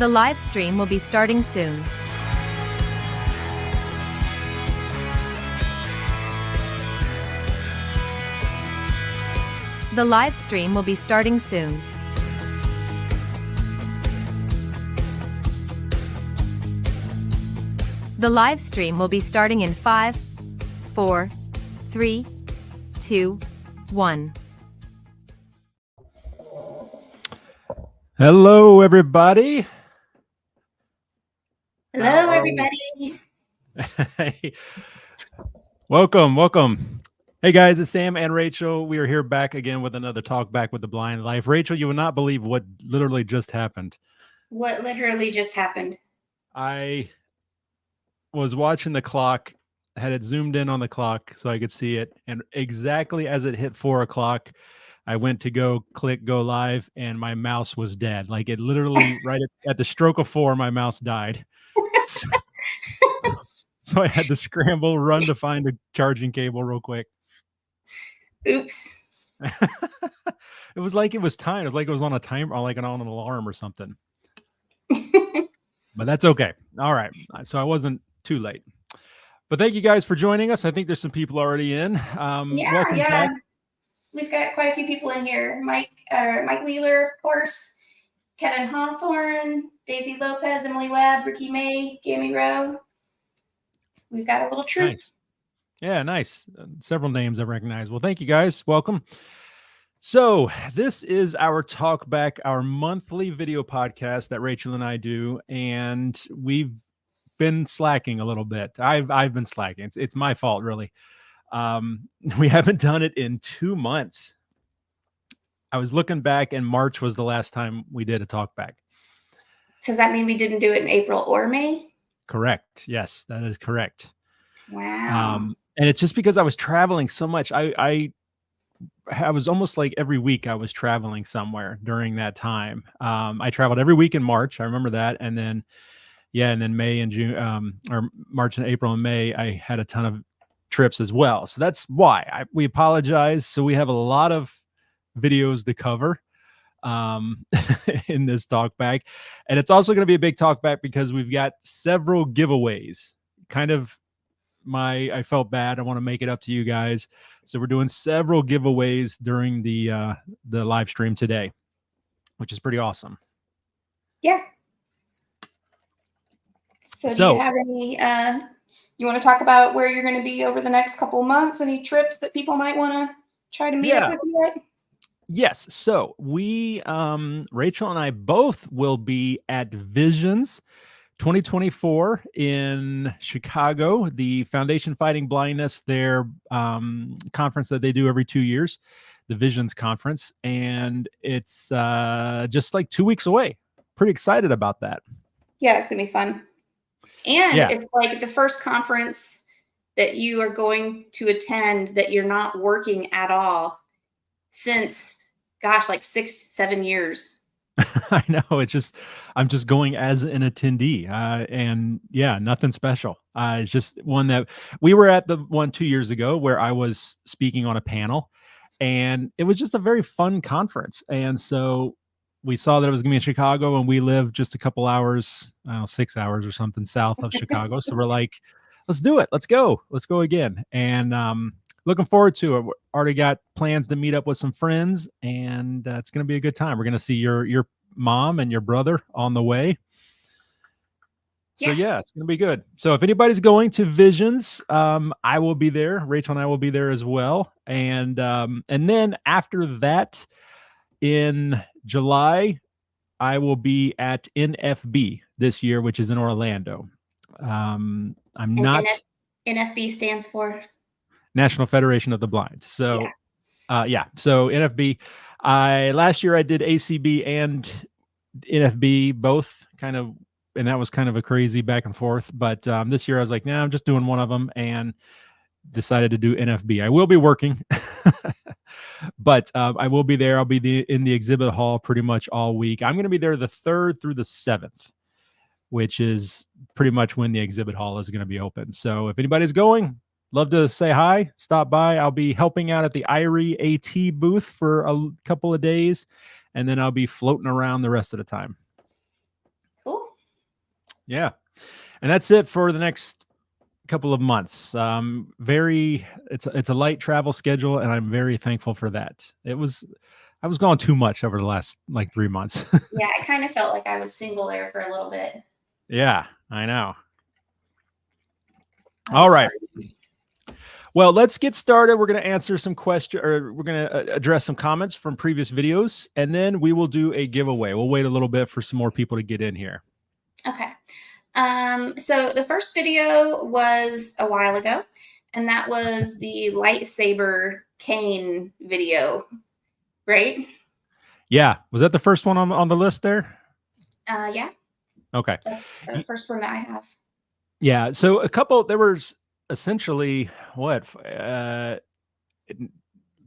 The live stream will be starting soon. The live stream will be starting soon. The live stream will be starting in 5, 4, 3, 2, 1. Hello, everybody. Hello, everybody. Hey. Welcome. Hey, guys, it's Sam and Rachel. We are here back again with another Talk Back with the Blind Life. Rachel, you will not believe what literally just happened. What literally just happened? I was watching the clock, had it zoomed in on the clock so I could see it. And exactly as it hit 4 o'clock, I went to go live, and my mouse was dead. Like, it literally, right at the stroke of 4, my mouse died. So I had to scramble, run to find a charging cable real quick. Oops. It was like it was timed. It was like it was on a timer, like on an alarm or something. But that's okay. All right. So I wasn't too late. But thank you guys for joining us. I think there's some people already in. Welcome back. We've got quite a few people in here. Mike Wheeler, of course, Kevin Hawthorne, Daisy Lopez, Emily Webb, Ricky May, Gammy Rowe. We've got a little troop. Nice. Yeah, nice. Several names I recognize. Well, thank you guys. Welcome. So this is our Talk Back, our monthly video podcast that Rachel and I do, and we've been slacking a little bit. I've been slacking. It's my fault, really. We haven't done it in 2 months. I was looking back, and March was the last time we did a Talk Back. So does that mean we didn't do it in April or May? Correct. Yes, that is correct. Wow. And it's just because I was traveling so much. I was almost like every week I was traveling somewhere during that time. I traveled every week in March. I remember that. And then, and then May and June, or March and April and May, I had a ton of trips as well. So that's why we apologize. So we have a lot of videos to cover in this talk back. And it's also going to be a big talk back because we've got several giveaways. I felt bad. I want to make it up to you guys. So we're doing several giveaways during the live stream today, which is pretty awesome. Yeah. So do you have any, you want to talk about where you're going to be over the next couple of months? Any trips that people might want to try to meet up with you at? Yes. So we, Rachel and I both will be at Visions 2024 in Chicago, the Foundation Fighting Blindness, their conference that they do every 2 years, the Visions Conference. And it's just like 2 weeks away. Pretty excited about that. Yeah, it's going to be fun. And it's like the first conference that you are going to attend that you're not working at all since, gosh, like 6-7 years. I know. I'm just going as an attendee, and nothing special. It's just one that we were at the one 2 years ago where I was speaking on a panel, and it was just a very fun conference. And so we saw that it was going to be in Chicago, and we live just a couple hours, 6 hours or something south of Chicago. So we're like, let's do it. Let's go again. And, looking forward to it. We already got plans to meet up with some friends, and it's going to be a good time. We're going to see your mom and your brother on the way. So it's going to be good. So if anybody's going to Visions, I will be there. Rachel and I will be there as well. And then after that, in July, I will be at NFB this year, which is in Orlando. NFB stands for National Federation of the Blind. So, so NFB. Last year I did ACB and NFB both kind of, and that was kind of a crazy back and forth. But this year I was like, I'm just doing one of them, and decided to do NFB. I will be working, but I will be there. I'll be in the exhibit hall pretty much all week. I'm going to be there the 3rd through the 7th, which is pretty much when the exhibit hall is going to be open. So if anybody's going, love to say hi, stop by. I'll be helping out at the IRI AT booth for a couple of days, and then I'll be floating around the rest of the time. Cool. Yeah. And that's it for the next couple of months. It's a light travel schedule, and I'm very thankful for that. I was gone too much over the last like 3 months. Yeah, I kind of felt like I was single there for a little bit. Yeah, I know. I'm All right. sorry. Well, let's get started. We're going to answer some questions, or we're going to address some comments from previous videos, and then we will do a giveaway. We'll wait a little bit for some more people to get in here. Okay. So the first video was a while ago, and that was the lightsaber cane video, right? Yeah. Was that the first one on the list there? Yeah, Okay. that's the first one that I have. Yeah. So there was essentially what,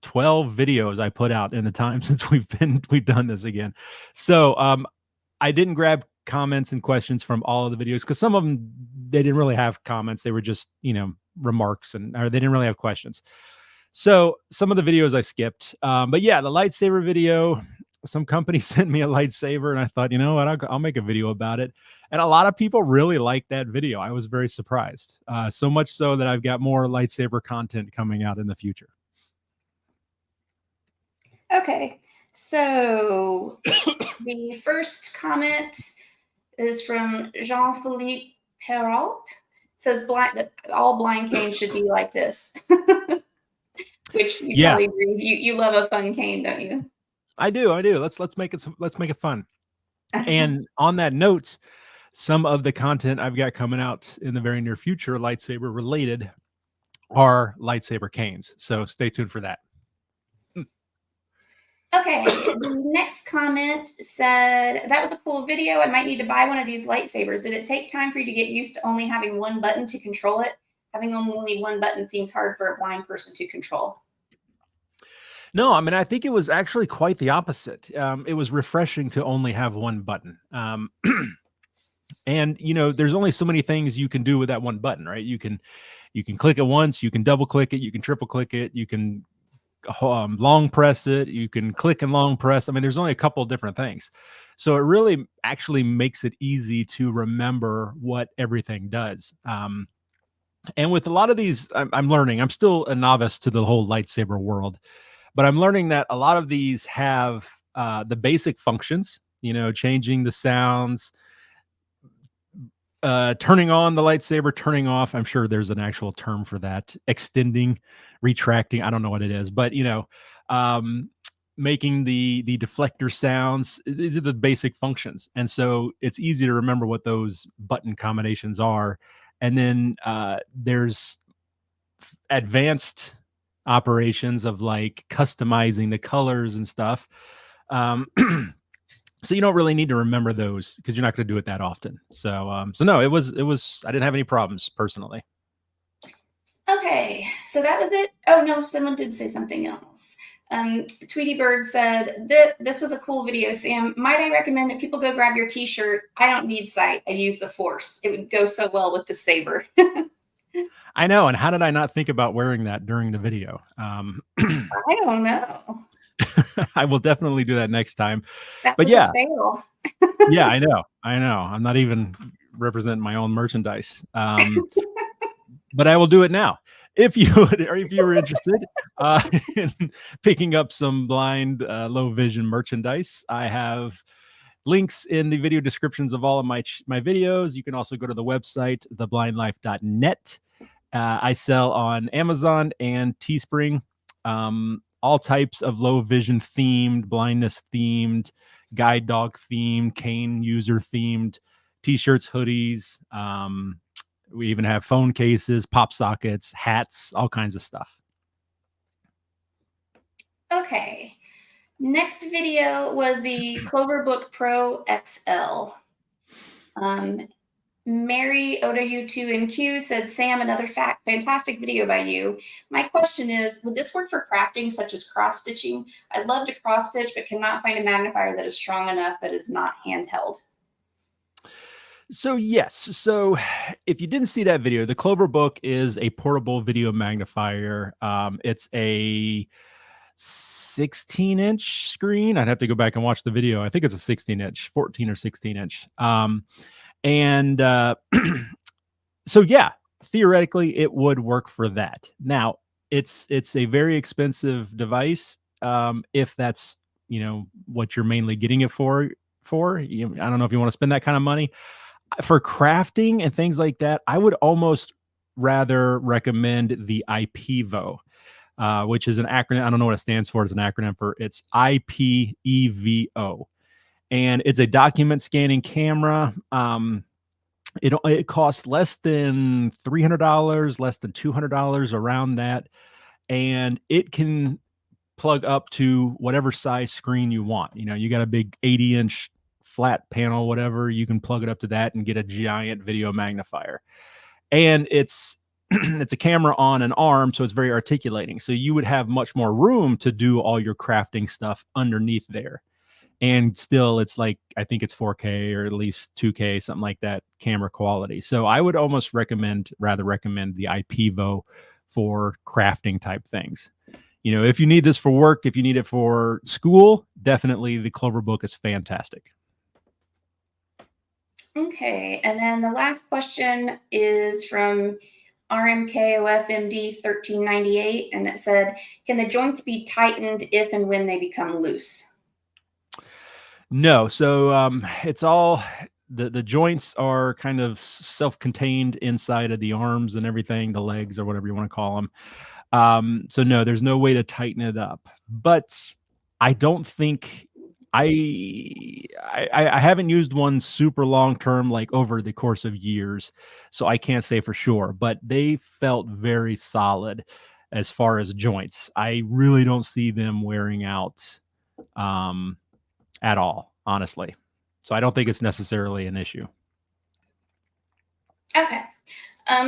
12 videos I put out in the time since we've done this again. So, I didn't grab comments and questions from all of the videos because some of them, they didn't really have comments. They were just, remarks, or they didn't really have questions. So some of the videos I skipped. But yeah, the lightsaber video, some company sent me a lightsaber, and I thought, you know what, I'll make a video about it. And a lot of people really liked that video. I was very surprised. So much so that I've got more lightsaber content coming out in the future. Okay, so the first comment is from Jean-Philippe Perrault. It says that all blind canes should be like this. Which you probably agree. You love a fun cane, don't you? I do. Let's make it fun. And on that note, some of the content I've got coming out in the very near future, lightsaber related, are lightsaber canes. So stay tuned for that. Okay, the next comment said, that was a cool video. I might need to buy one of these lightsabers. Did it take time for you to get used to only having one button to control it? Having only one button seems hard for a blind person to control. No, I mean, I think it was actually quite the opposite. It was refreshing to only have one button. And there's only so many things you can do with that one button, right? You can click it once, you can double click it, you can triple click it, you can long press it, you can click and long press. I mean, there's only a couple of different things. So it really actually makes it easy to remember what everything does. And with a lot of these, I'm learning, I'm still a novice to the whole lightsaber world, but I'm learning that a lot of these have the basic functions, changing the sounds, turning on the lightsaber, turning off. I'm sure there's an actual term for that. Extending, retracting. I don't know what it is, but making the deflector sounds. These are the basic functions, and so it's easy to remember what those button combinations are. And then there's advanced operations of like customizing the colors and stuff. So you don't really need to remember those because you're not going to do it that often. So no, it was, I didn't have any problems personally. Okay, so that was it. Oh no, someone did say something else. Tweety Bird said, this was a cool video, Sam. Might I recommend that people go grab your t-shirt? I don't need sight. I use the Force. It would go so well with the saber. I know. And how did I not think about wearing that during the video? I don't know. I will definitely do that next time. But yeah, fail. Yeah, I know. I'm not even representing my own merchandise. But I will do it now. If you were interested in picking up some blind, low vision merchandise, I have links in the video descriptions of all of my videos. You can also go to the website, theblindlife.net. I sell on Amazon and Teespring. All types of low vision themed, blindness themed, guide dog themed, cane user themed t-shirts, hoodies. We even have phone cases, pop sockets, hats, all kinds of stuff. Okay. Next video was the Clover Book Pro XL. Mary Oda2NQ said, Sam, another fantastic video by you. My question is, would this work for crafting such as cross stitching? I'd love to cross stitch, but cannot find a magnifier that is strong enough that is not handheld. So yes. So if you didn't see that video, the Clover Book is a portable video magnifier. It's a 16-inch screen. I'd have to go back and watch the video. I think it's a 16-inch, 14 or 16-inch. And so yeah, theoretically it would work for that. Now it's a very expensive device. If that's, what you're mainly getting it for, I don't know if you want to spend that kind of money for crafting and things like that. I would almost rather recommend the IPEVO, which is an acronym. I don't know what it stands for. It's an acronym for, it's IPEVO, and it's a document scanning camera. It costs less than $300, less than $200, around that, and it can plug up to whatever size screen you want. You got a big 80-inch flat panel, whatever, you can plug it up to that and get a giant video magnifier. And it's it's a camera on an arm, so it's very articulating. So you would have much more room to do all your crafting stuff underneath there. And still, it's like, I think it's 4K or at least 2K, something like that, camera quality. So I would almost rather recommend the IPEVO for crafting type things. If you need this for work, if you need it for school, definitely the Clover Book is fantastic. Okay, and then the last question is from RMKOFMD 1398, and it said, can the joints be tightened if and when they become loose? No. So it's all, the joints are kind of self-contained inside of the arms and everything, the legs or whatever you want to call them. So no, there's no way to tighten it up. But I don't think I haven't used one super long term, like over the course of years, so I can't say for sure, but they felt very solid as far as joints. I really don't see them wearing out at all, honestly. So I don't think it's necessarily an issue. Okay.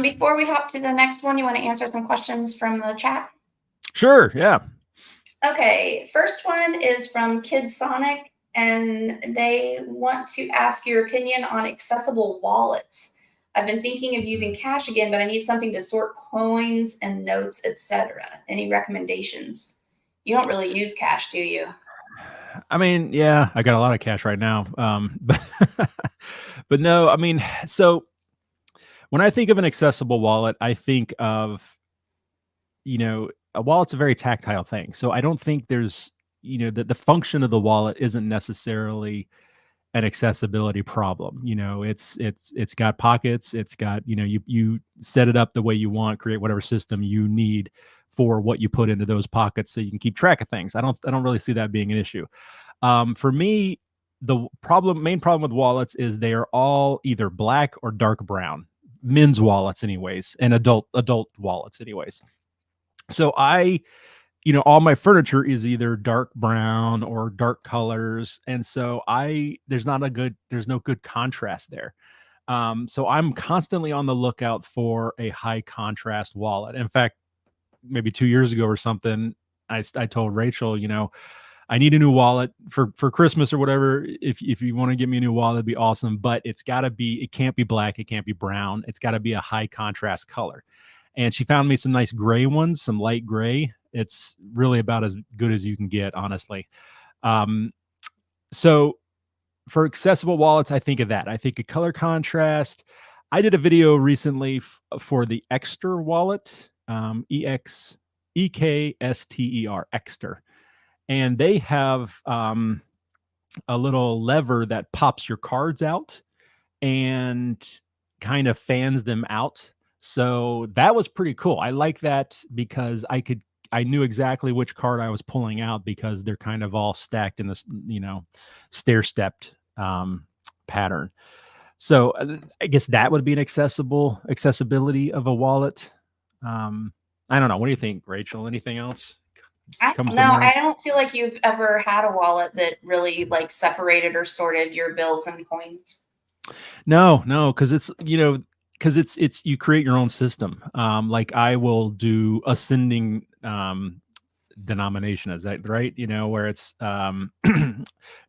Before we hop to the next one, you want to answer some questions from the chat? Sure, yeah. Okay, first one is from Kid Sonic, and they want to ask your opinion on accessible wallets. I've been thinking of using cash again, but I need something to sort coins and notes, etc. Any recommendations? You don't really use cash, do you? I mean, yeah, I got a lot of cash right now. But no, I mean, so when I think of an accessible wallet, I think of, a wallet's a very tactile thing. So I don't think there's, the function of the wallet isn't necessarily an accessibility problem. It's got pockets, it's got, you set it up the way you want, create whatever system you need for what you put into those pockets so you can keep track of things. I don't really see that being an issue. For me, the main problem with wallets is they are all either black or dark brown. Men's wallets anyways, and adult wallets anyways. So all my furniture is either dark brown or dark colors. And so there's no good contrast there. So I'm constantly on the lookout for a high contrast wallet. In fact, maybe 2 years ago or something, I told Rachel, I need a new wallet for Christmas or whatever. If you want to give me a new wallet, it'd be awesome. But it can't be black. It can't be brown. It's got to be a high contrast color. And she found me some nice gray ones, some light gray. It's really about as good as you can get, honestly. So for accessible wallets, I think of that. I think of color contrast. I did a video recently for the Ekster wallet, EKSTER, Ekster. And they have a little lever that pops your cards out and kind of fans them out. So that was pretty cool. I like that because I knew exactly which card I was pulling out because they're kind of all stacked in this, stair-stepped pattern. So I guess that would be an accessibility of a wallet. I don't know. What do you think, Rachel? Anything else? I don't feel like you've ever had a wallet that really like separated or sorted your bills and coins. No, because it's, it's you create your own system. Like I will do ascending denomination, is that right? Where it's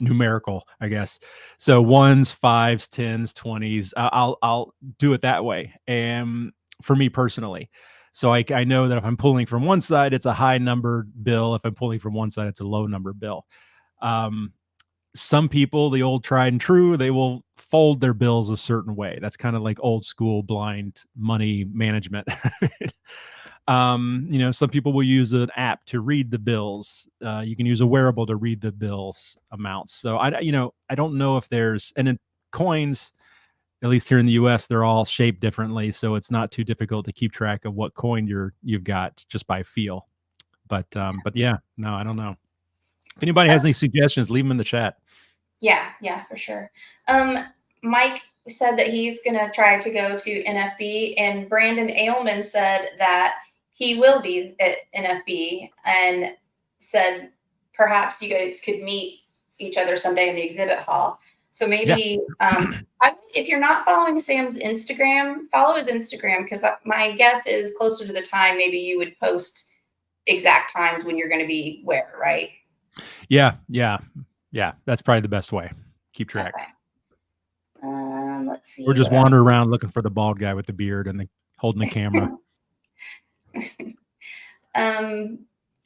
numerical, I guess. So 1s, 5s, 10s, 20s. I'll do it that way. And for me personally. So I know that if I'm pulling from one side, it's a high number bill. If I'm pulling from one side, it's a low number bill. some people, the old tried and true, they will fold their bills a certain way. That's kind of like old school blind money management. Some people will use an app to read the bills. You can use a wearable to read the bills amounts. So I don't know if there's, and in coins, at least here in the US, they're all shaped differently. So it's not too difficult to keep track of what coin you've got just by feel. But yeah, no, I don't know. If anybody has any suggestions, leave them in the chat. Yeah, for sure. Mike said that he's going to try to go to NFB, and Brandon Ailman said that he will be at NFB and said perhaps you guys could meet each other someday in the exhibit hall. So maybe if you're not following Sam's Instagram, follow his Instagram, because my guess is closer to the time, maybe you would post exact times when you're going to be where, right? Yeah. That's probably the best way. Keep track. Okay. Let's see. We're just wandering around looking for the bald guy with the beard and holding the camera.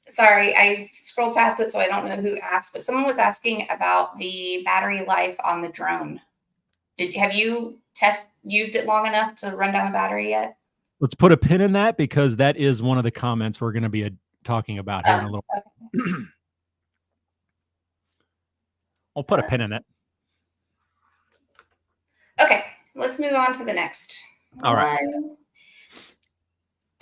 Sorry, I scrolled past it, so I don't know who asked, but someone was asking about the battery life on the drone. Have you used it long enough to run down the battery yet? Let's put a pin in that, because that is one of the comments we're going to be talking about here in a little. Okay. I'll put a pin in it. Okay, let's move on to the next. All right.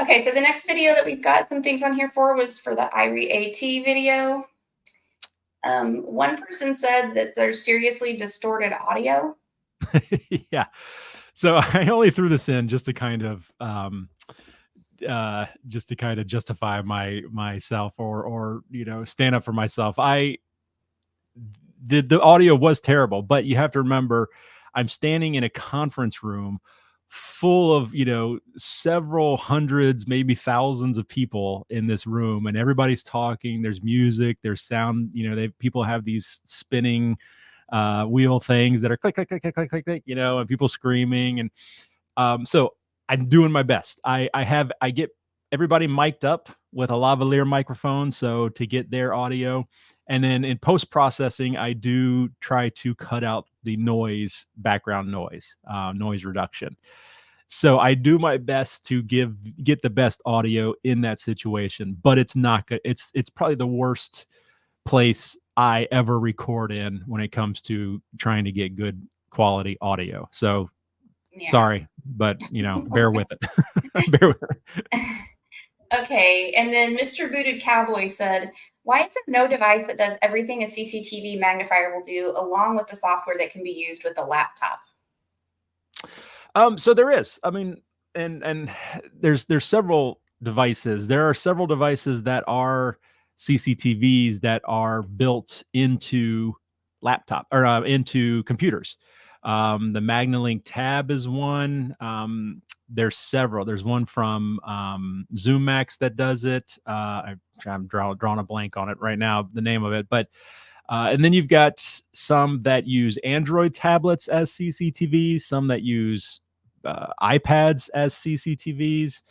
Okay, so the next video that we've got some things on here for was for the Irie AT video. One person said that there's seriously distorted audio. Yeah. So I only threw this in just to kind of justify myself or stand up for myself. The audio was terrible, but you have to remember, I'm standing in a conference room full of, several hundreds, maybe thousands of people in this room, and everybody's talking. There's music, there's sound, people have these spinning wheel things that are click, click, click, click, click, click, click, and people screaming. And so I'm doing my best. I get everybody mic'd up with a lavalier microphone, so to get their audio. And then in post-processing, I do try to cut out the noise, background noise, noise reduction. So I do my best to get the best audio in that situation, but it's not good. It's probably the worst place I ever record in when it comes to trying to get good quality audio. So sorry, but bear with it. Bear with it. Okay, and then Mr. Booted Cowboy said, why is there no device that does everything a CCTV magnifier will do, along with the software that can be used with a laptop? So there is. I mean, and there's several devices. There are several devices that are CCTVs that are built into laptop or into computers. The Magnalink Tab is one. There's several. There's one from ZoomMax that does it. I'm drawing a blank on it right now, the name of it. But and then you've got some that use Android tablets as CCTVs, some that use iPads as CCTVs.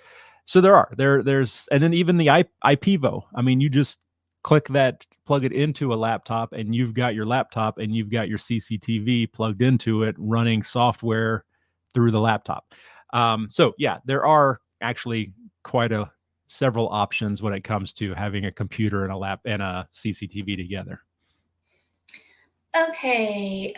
So there's, and then even the IPVO. I mean, you just click that, plug it into a laptop, and you've got your laptop and you've got your CCTV plugged into it, running software through the laptop. So yeah, there are actually several options when it comes to having a computer and a CCTV together. Okay.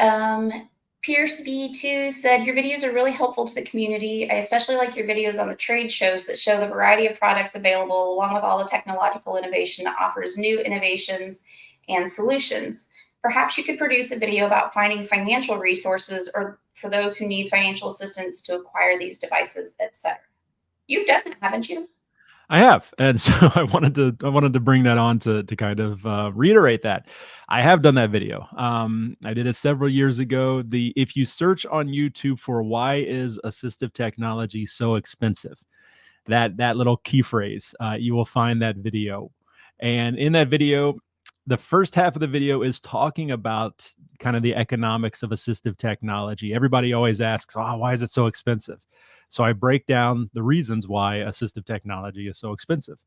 Pierce B2 said, your videos are really helpful to the community. I especially like your videos on the trade shows that show the variety of products available, along with all the technological innovation that offers new innovations and solutions. Perhaps you could produce a video about finding financial resources or for those who need financial assistance to acquire these devices, etc. You've done that, haven't you? I have. And so I wanted to bring that on to kind of reiterate that. I have done that video. I did it several years ago. If you search on YouTube for why is assistive technology so expensive, that little key phrase, you will find that video. And in that video, the first half of the video is talking about kind of the economics of assistive technology. Everybody always asks, oh, why is it so expensive? So I break down the reasons why assistive technology is so expensive.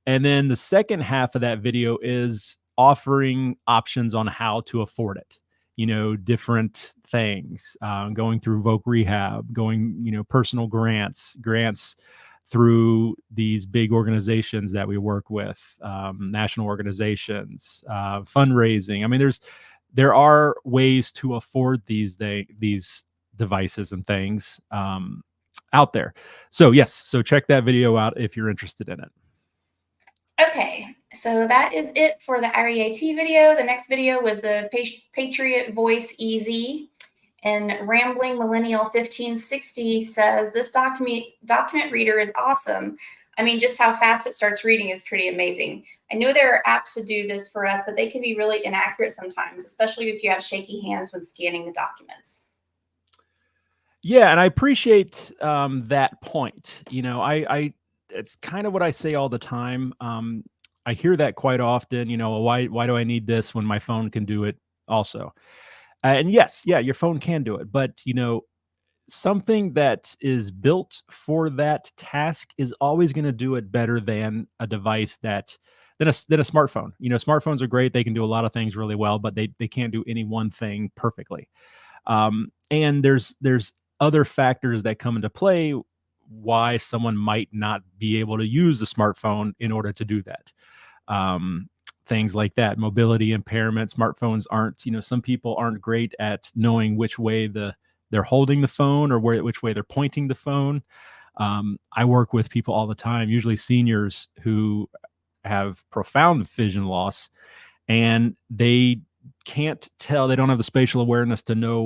And then the second half of that video is offering options on how to afford it. You know, different things, going through Voc Rehab, going, you know, personal grants through these big organizations that we work with, national organizations, fundraising. I mean, there are ways to afford these devices and things out there. So yes, so check that video out if you're interested in it. Okay, so that is it for the REAT video. The next video was the Patriot Voice Easy. And Rambling Millennial 1560 says, this document reader is awesome. I mean, just how fast it starts reading is pretty amazing. I know there are apps to do this for us, but they can be really inaccurate sometimes, especially if you have shaky hands when scanning the documents. Yeah, and I appreciate that point. You know, I it's kind of what I say all the time. I hear that quite often. You know, why do I need this when my phone can do it also? And yes, yeah, your phone can do it, but you know, something that is built for that task is always going to do it better than a device than a smartphone. You know, smartphones are great; they can do a lot of things really well, but they can't do any one thing perfectly. And there's other factors that come into play why someone might not be able to use a smartphone in order to do that. Things like that, mobility impairment. Smartphones aren't, you know, some people aren't great at knowing which way they're holding the phone or which way they're pointing the phone. I work with people all the time, usually seniors who have profound vision loss, and they can't tell, they don't have the spatial awareness to know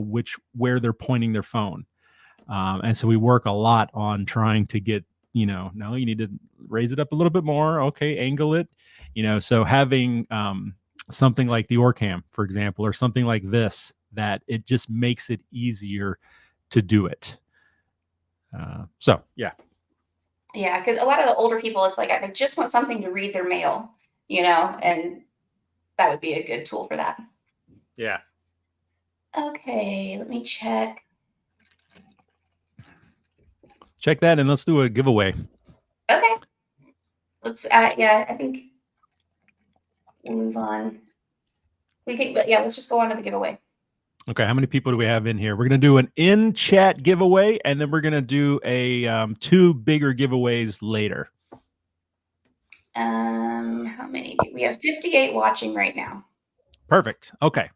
where they're pointing their phone. And so we work a lot on trying to get, you know, no, you need to raise it up a little bit more. Okay, angle it, you know. So having something like the Orcam, for example, or something like this, that it just makes it easier to do it. So yeah. Yeah, because a lot of the older people, it's like they just want something to read their mail, you know, and that would be a good tool for that. Yeah. Okay, let me check. Check that and let's do a giveaway. Okay. Let's, yeah, I think we'll move on. We can, but yeah, let's just go on to the giveaway. Okay, how many people do we have in here? We're going to do an in-chat giveaway, and then we're going to do a 2 bigger giveaways later. How many do we have? 58 watching right now. Perfect. Okay.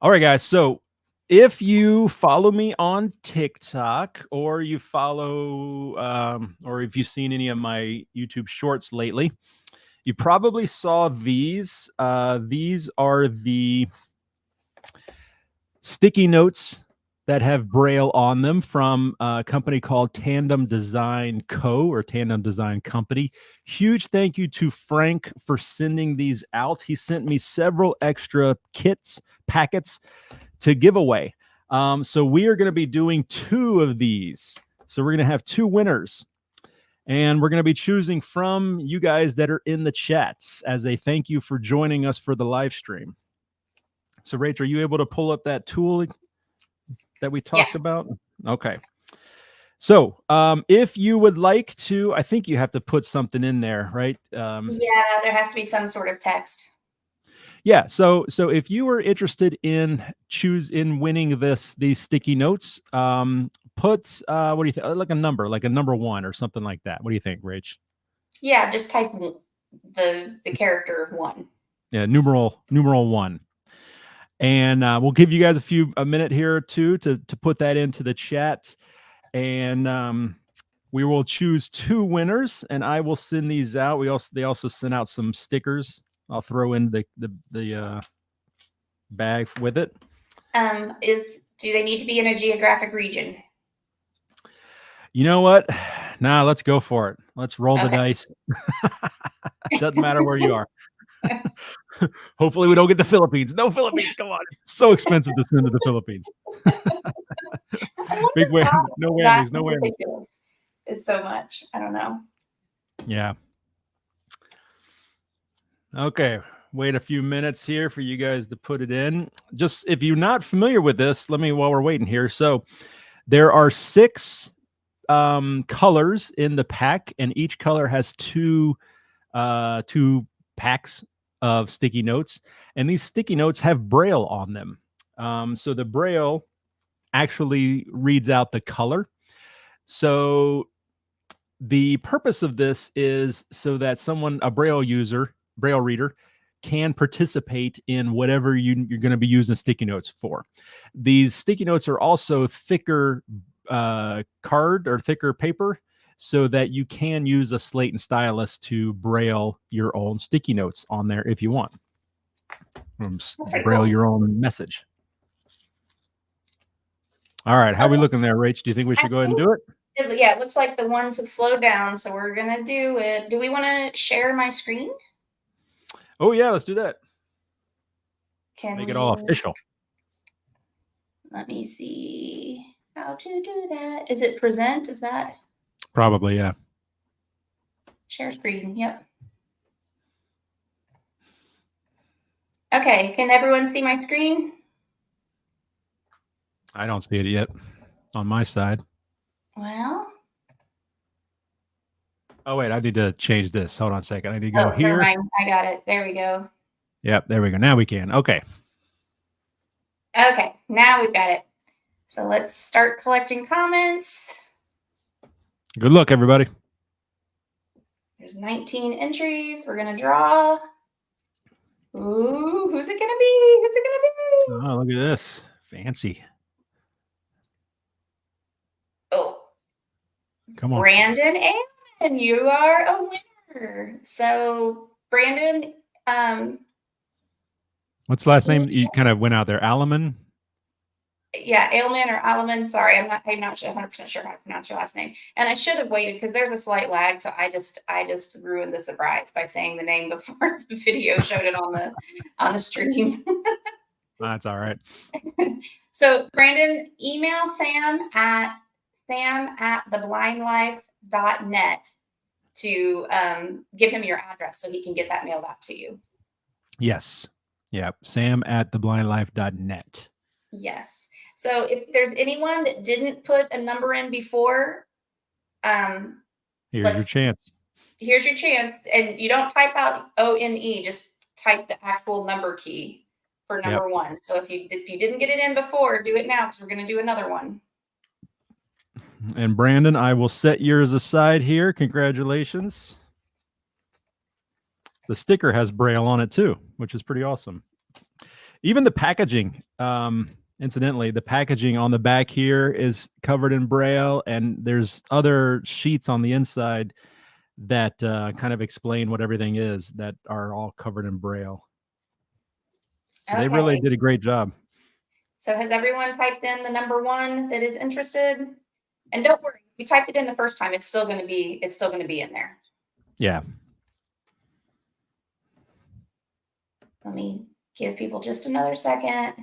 All right, guys. So if you follow me on TikTok, or you follow, or if you've seen any of my YouTube shorts lately, you probably saw these. These are the sticky notes that have Braille on them from a company called Tandem Design Co. or Tandem Design Company. Huge thank you to Frank for sending these out. He sent me several extra packets to give away. So we are going to be doing 2 of these. So we're going to have 2 winners. And we're going to be choosing from you guys that are in the chats as a thank you for joining us for the live stream. So Rach, are you able to pull up that tool that we talked about? Okay. So if you would like to, I think you have to put something in there, right? Yeah, there has to be some sort of text. Yeah. So if you were interested in winning these sticky notes, put what do you think? Like a number 1 or something like that. What do you think, Rach? Yeah, just type the character 1. Yeah, numeral 1. And we'll give you guys a minute here or two to put that into the chat, and we will choose 2 winners, and I will send these out. They also sent out some stickers. I'll throw in the bag with it. Do they need to be in a geographic region? You know what? Nah, let's go for it. Let's roll the dice. Doesn't matter where you are. Hopefully we don't get the Philippines. No Philippines. Come on. It's so expensive to send to the Philippines. Big whammy. No whammies. No whammies. It's so much. I don't know. Yeah. Okay. Wait a few minutes here for you guys to put it in. Just if you're not familiar with this, while we're waiting here. So there are 6 colors in the pack, and each color has 2 packs of sticky notes, and these sticky notes have Braille on them. So the Braille actually reads out the color. So the purpose of this is so that a Braille reader, can participate in whatever you're going to be using sticky notes for. These sticky notes are also thicker card or thicker paper, so that you can use a slate and stylus to Braille your own sticky notes on there if you want. Braille your own message. All right, how are we looking there, Rach? Do you think we should go ahead and do it? Yeah, it looks like the ones have slowed down, so we're gonna do it. Do we want to share my screen? Oh yeah, let's do that. Can make it all official? Let me see how to do that. Is it present? Is that probably? Yeah. Share screen. Yep. Okay. Can everyone see my screen? I don't see it yet on my side. Well. Oh wait, I need to change this. Hold on a second. I need to go here. Never mind. I got it. There we go. Yep, there we go. Now we can. Okay. Okay, now we've got it. So let's start collecting comments. Good luck, everybody. There's 19 entries. We're gonna draw. Ooh, who's it gonna be? Who's it gonna be? Oh, look at this. Fancy. Oh. Come on. Brandon and you are a winner. So Brandon, what's the last name? You kind of went out there. Alaman? Yeah, Ailman or Alaman. Sorry, I'm not 100% sure how to pronounce your last name. And I should have waited because there's a slight lag. So I just ruined the surprise by saying the name before the video showed it on the stream. That's all right. So Brandon, email Sam at theblindlife.net to give him your address so he can get that mailed out to you. Yes. Yeah. Sam at theblindlife.net. Yes. So if there's anyone that didn't put a number in before, here's your chance. Here's your chance. And you don't type out ONE, just type the actual number key for number one. So if you didn't get it in before, do it now because we're going to do another one. And Brandon, I will set yours aside here. Congratulations. The sticker has Braille on it too, which is pretty awesome. Even the packaging, incidentally, the packaging on the back here is covered in Braille, and there's other sheets on the inside that kind of explain what everything is that are all covered in Braille. So they really did a great job. So has everyone typed in the number one that is interested? And don't worry, if you typed it in the first time, it's still going to be in there. Yeah. Let me give people just another second.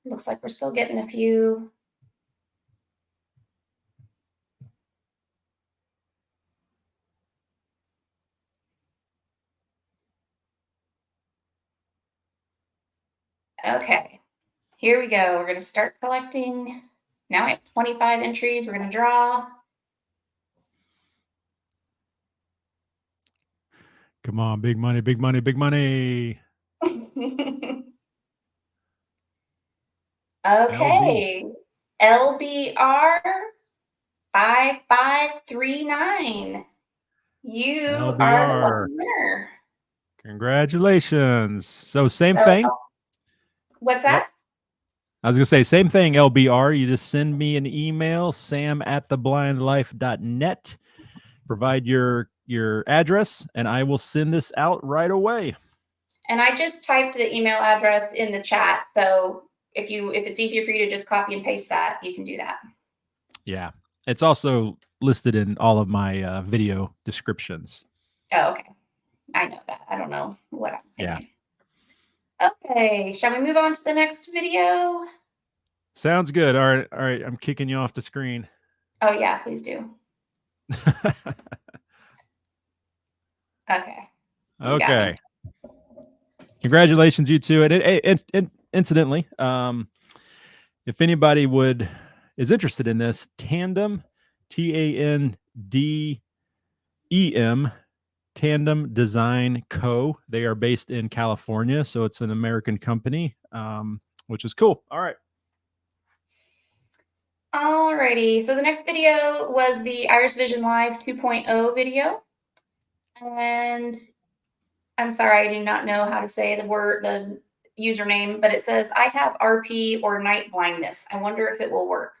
Looks like we're still getting a few. Okay, here we go. We're going to start collecting. Now I have 25 entries. We're going to draw. Come on, big money, big money, big money. Okay. LBR 5539. You are the winner. Congratulations. So same thing. What's that? Yep. I was going to say same thing, LBR. You just send me an email, sam@theblindlife.net. Provide your address, and I will send this out right away. And I just typed the email address in the chat. So if it's easier for you to just copy and paste that, you can do that. Yeah. It's also listed in all of my video descriptions. Oh, okay. I know that. I don't know what I'm thinking. Yeah. Okay. Shall we move on to the next video? Sounds good. All right. All right. I'm kicking you off the screen. Oh, yeah. Please do. Okay. Okay. Congratulations, you two. And incidentally, if anybody is interested in this, Tandem, TANDEM Tandem Design Co. They are based in California, so it's an American company, which is cool. All right. Alrighty, so the next video was the Iris Vision Live 2.0 video. And I'm sorry, I do not know how to say the username, but it says, I have RP or night blindness. I wonder if it will work.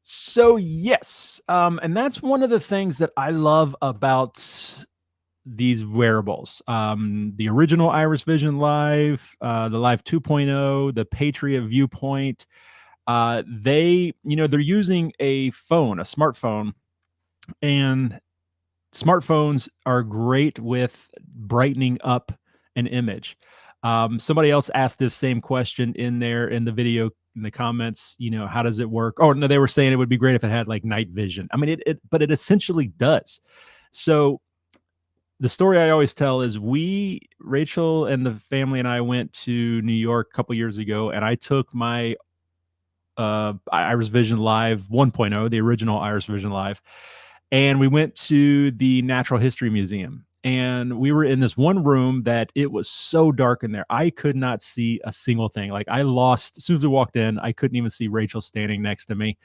So yes, and that's one of the things that I love about these wearables. The original Iris Vision Live, the Live 2.0, the Patriot Viewpoint, they're using a smartphone, and smartphones are great with brightening up an image. Somebody else asked this same question in the video, in the comments, how does it work? Oh no, they were saying it would be great if it had like night vision. I mean, but it essentially does. So the story I always tell is Rachel and the family and I went to New York a couple years ago, and I took my Iris Vision Live 1.0, the original Iris Vision Live, and we went to the Natural History Museum. And we were in this one room that it was so dark in there. I could not see a single thing. Like as soon as we walked in, I couldn't even see Rachel standing next to me.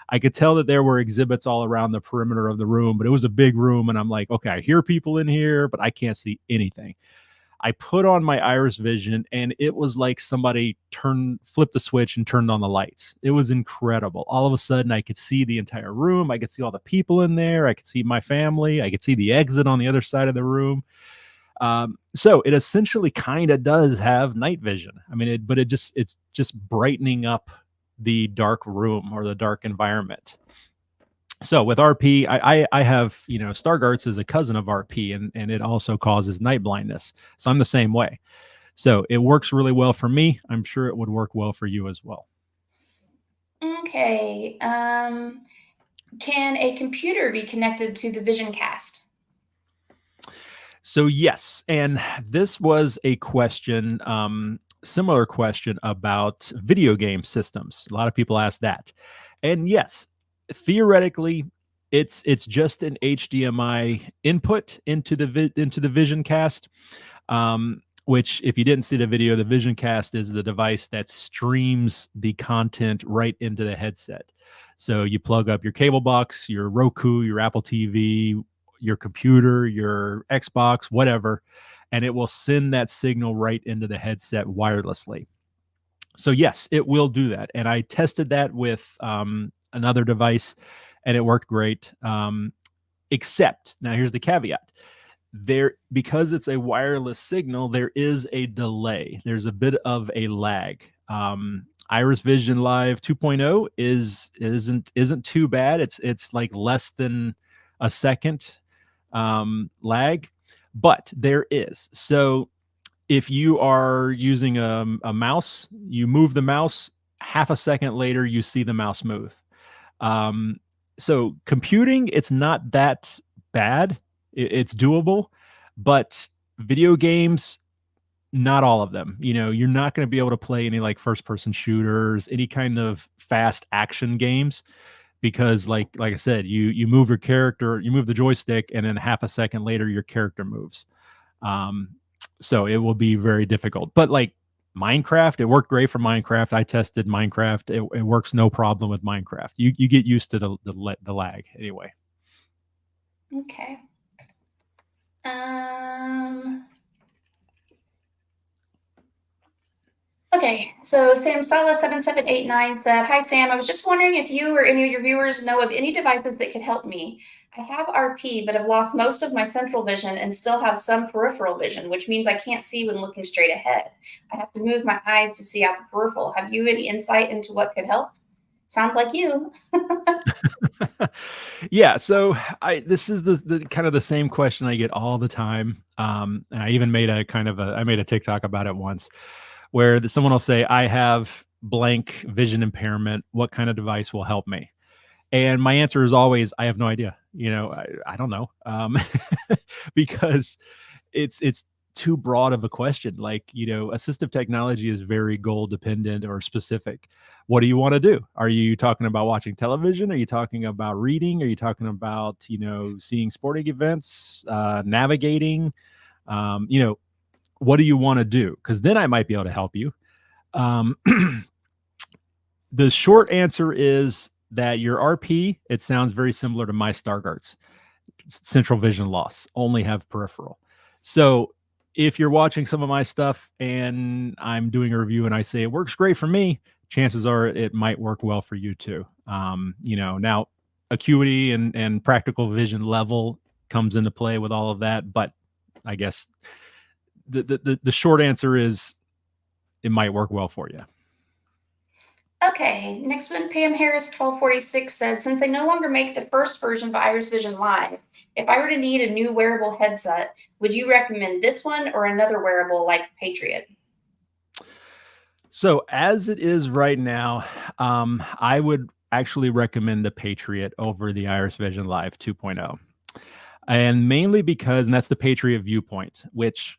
I could tell that there were exhibits all around the perimeter of the room, but it was a big room. And I'm like, okay, I hear people in here, but I can't see anything. I put on my Iris Vision, and it was like somebody flipped the switch and turned on the lights. It was incredible. All of a sudden, I could see the entire room. I could see all the people in there. I could see my family. I could see the exit on the other side of the room. So it essentially kind of does have night vision. I mean, it's just brightening up the dark room or the dark environment. So with RP, I have, Stargarts is a cousin of RP, and it also causes night blindness. So I'm the same way. So it works really well for me. I'm sure it would work well for you as well. Okay. Can a computer be connected to the VisionCast? So yes, and this was a question, similar question about video game systems. A lot of people ask that. And yes, theoretically, it's just an HDMI input into the VisionCast, which, if you didn't see the video, the VisionCast is the device that streams the content right into the headset. So you plug up your cable box, your Roku, your Apple TV, your computer, your Xbox, whatever, and it will send that signal right into the headset wirelessly. So yes, it will do that. And I tested that with another device, and it worked great. Except, now here's the caveat. Because it's a wireless signal, there is a delay. There's a bit of a lag. Iris Vision Live 2.0 isn't too bad. It's like less than a second lag, but there is. So if you are using a mouse, you move the mouse, half a second later, you see the mouse move. So computing, it's not that bad. It's doable, but video games, not all of them. You're not going to be able to play any like first-person shooters, any kind of fast action games, because like I said, you move your character, you move the joystick, and then half a second later, your character moves. So it will be very difficult. But like Minecraft, it worked great for Minecraft. I tested Minecraft. It works no problem with Minecraft. You get used to the lag anyway. Okay. Okay, so Samsala7789 said, hi Sam, I was just wondering if you or any of your viewers know of any devices that could help me. I have RP, but have lost most of my central vision and still have some peripheral vision, which means I can't see when looking straight ahead. I have to move my eyes to see out the peripheral. Have you any insight into what could help? Sounds like you. Yeah, so this is the kind of the same question I get all the time. And I even made I made a TikTok about it once, where someone will say, I have blank vision impairment. What kind of device will help me? And my answer is always, I have no idea. I don't know. Because it's too broad of a question. Like, assistive technology is very goal dependent or specific. What do you want to do? Are you talking about watching television? Are you talking about reading? Are you talking about, seeing sporting events, navigating? What do you want to do? Because then I might be able to help you. The short answer is that your RP, it sounds very similar to my Stargard's. Central vision loss, only have peripheral. So if you're watching some of my stuff and I'm doing a review and I say it works great for me, chances are it might work well for you too. Now acuity and practical vision level comes into play with all of that, but I guess the short answer is it might work well for you. Okay, next one, Pam Harris 1246 said, since they no longer make the first version of Iris Vision Live, if I were to need a new wearable headset, would you recommend this one or another wearable like Patriot? So as it is right now, I would actually recommend the Patriot over the Iris Vision Live 2.0. And mainly because, and that's the Patriot Viewpoint, which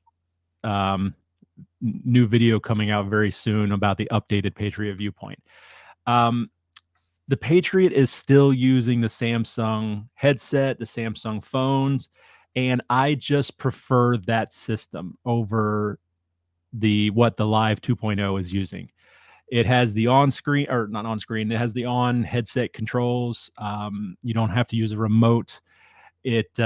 new video coming out very soon about the updated Patriot Viewpoint. The Patriot is still using the Samsung headset, the Samsung phones, and I just prefer that system over what the Live 2.0 is using. It has the on-screen, or not on-screen, it has the on headset controls. You don't have to use a remote. It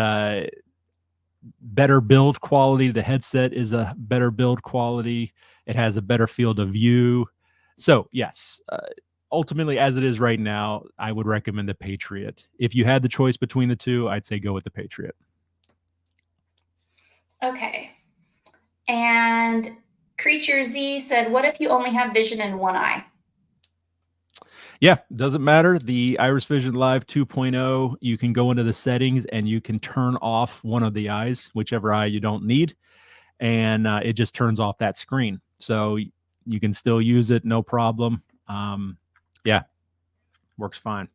better build quality. The headset is a better build quality. It has a better field of view. So yes, ultimately, as it is right now, I would recommend the Patriot. If you had the choice between the two, I'd say go with the Patriot. Okay. And Creature Z said, what if you only have vision in one eye? Yeah, doesn't matter. The Iris Vision Live 2.0, you can go into the settings and you can turn off one of the eyes, whichever eye you don't need, and it just turns off that screen. So you can still use it, no problem. Yeah, works fine.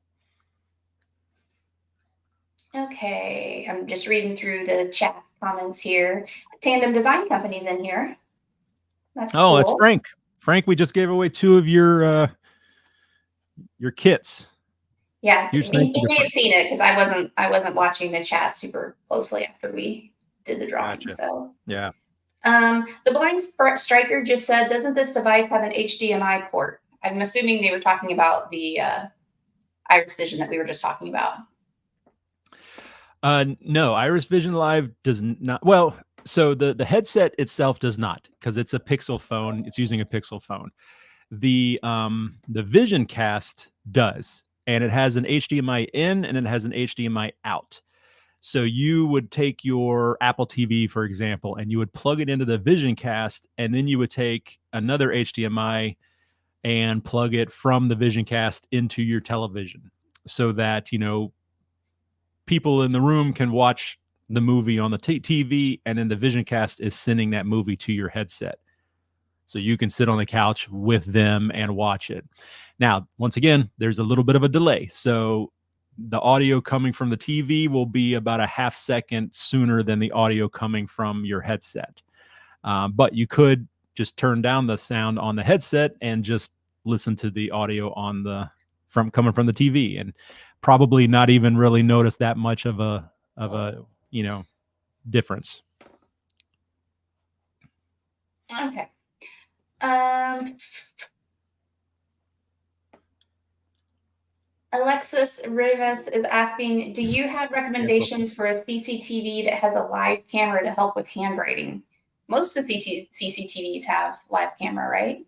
Okay, I'm just reading through the chat comments here. Tandem Design Company's in here. That's cool. That's Frank. Frank, we just gave away 2 of your kits. Yeah, he may have seen it because I wasn't watching the chat super closely after we did the drawing. Gotcha. So yeah. The Blind Striker just said, doesn't this device have an HDMI port? I'm assuming they were talking about the Iris Vision that we were just talking about. No, Iris Vision Live does not. Well, so the headset itself does not, because it's a Pixel phone. It's using a Pixel phone. The Vision Cast does, and it has an HDMI in and it has an HDMI out. So you would take your Apple TV, for example, and you would plug it into the Vision Cast, and then you would take another HDMI and plug it from the Vision Cast into your television, so that people in the room can watch the movie on the TV, and then the Vision Cast is sending that movie to your headset. So you can sit on the couch with them and watch it. Now, once again, there's a little bit of a delay. So the audio coming from the TV will be about a half second sooner than the audio coming from your headset. But you could just turn down the sound on the headset and just listen to the audio coming from the TV, and probably not even really notice that much of a difference. Okay. Alexis Rivas is asking, do you have recommendations for a CCTV that has a live camera to help with handwriting? Most of the CCTVs have live camera, right?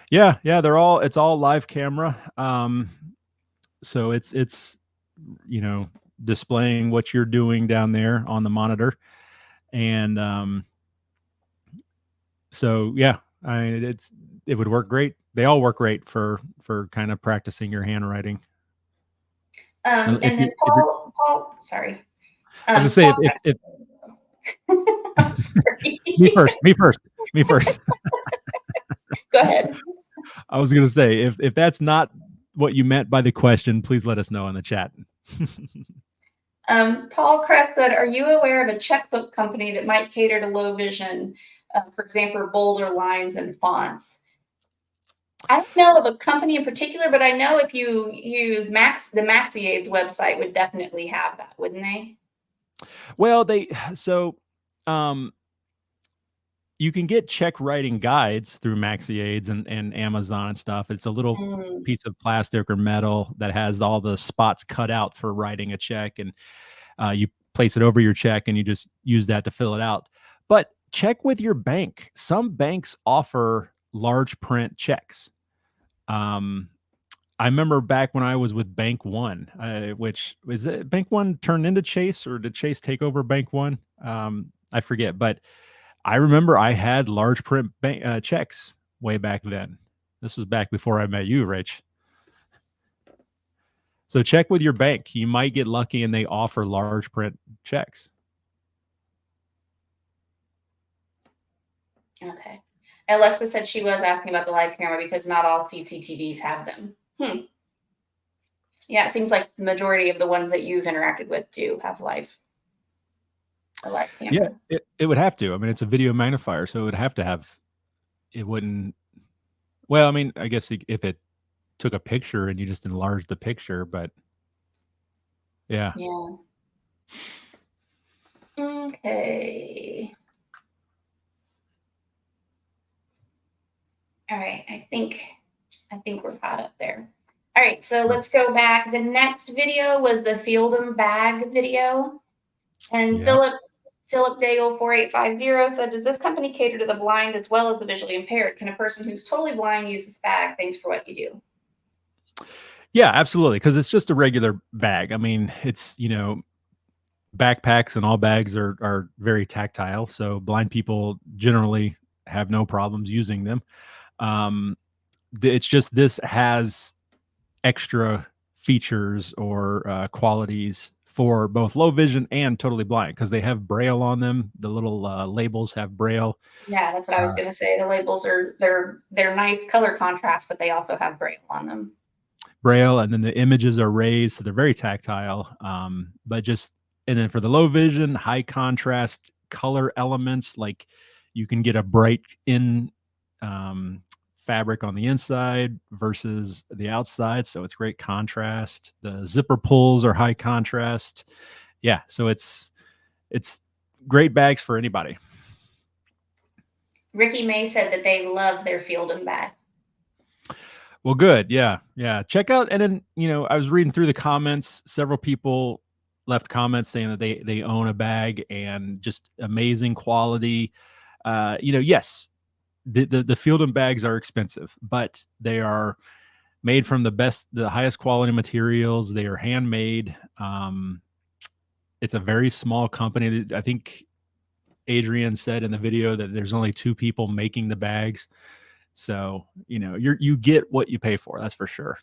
Yeah, it's all live camera. So it's displaying what you're doing down there on the monitor. And so yeah, it would work great. They all work great for kind of practicing your handwriting. And then Paul, sorry. I was gonna say, if I'm sorry. me first. Go ahead. I was gonna say, if that's not what you meant by the question, please let us know in the chat. Paul Crest said, are you aware of a checkbook company that might cater to low vision, for example, bolder lines and fonts? I don't know of a company in particular, but I know if you use the Maxiade's website would definitely have that, wouldn't they? Well, um, you can get check writing guides through Maxiades and Amazon and stuff. It's a little Mm, piece of plastic or metal that has all the spots cut out for writing a check, and you place it over your check and you just use that to fill it out. But check with your bank. Some banks offer large print checks. Um, I remember back when I was with Bank One, which is it Bank One turned into Chase, or did Chase take over Bank One? I forget, but I remember I had large print checks way back then. This was back before I met you, Rach. So check with your bank. You might get lucky and they offer large print checks. okay. Alexa said she was asking about the live camera because not all CCTVs have them. Yeah, it seems like the majority of the ones that you've interacted with do have a live camera. Yeah, it would have to. I mean, it's a video magnifier, so it would have to have. It wouldn't. Well, I mean, I guess if it took a picture and you just enlarged the picture, but yeah. Yeah. Okay. All right. I think we're caught up there. All right. So let's go back. The next video was the Field and Bag video. And Yeah. Philip Daigle 4850 said, does this company cater to the blind as well as the visually impaired? Can a person who's totally blind use this bag? Thanks for what you do. Yeah, absolutely. Because it's just a regular bag. I mean, it's, backpacks and all bags are very tactile. So blind people generally have no problems using them. It's just this has extra features or qualities for both low vision and totally blind because they have braille on them. The little labels have braille. Yeah, that's what I was going to say. The labels they're nice color contrast, but they also have braille on them. Braille, and then the images are raised, so they're very tactile. And then for the low vision, high contrast color elements, like you can get a bright fabric on the inside versus the outside, so it's great contrast. The zipper pulls are high contrast. Yeah, so it's great bags for anybody. Ricky May said that they love their Field and Bag. Well, good. Yeah. Check out, and then I was reading through the comments. Several people left comments saying that they own a bag and just amazing quality. Yes, the Field and bags are expensive, but they are made from the highest quality materials. They are handmade. It's a very small company. I think Adrian said in the video that there's only 2 people making the bags. So, you get what you pay for. That's for sure.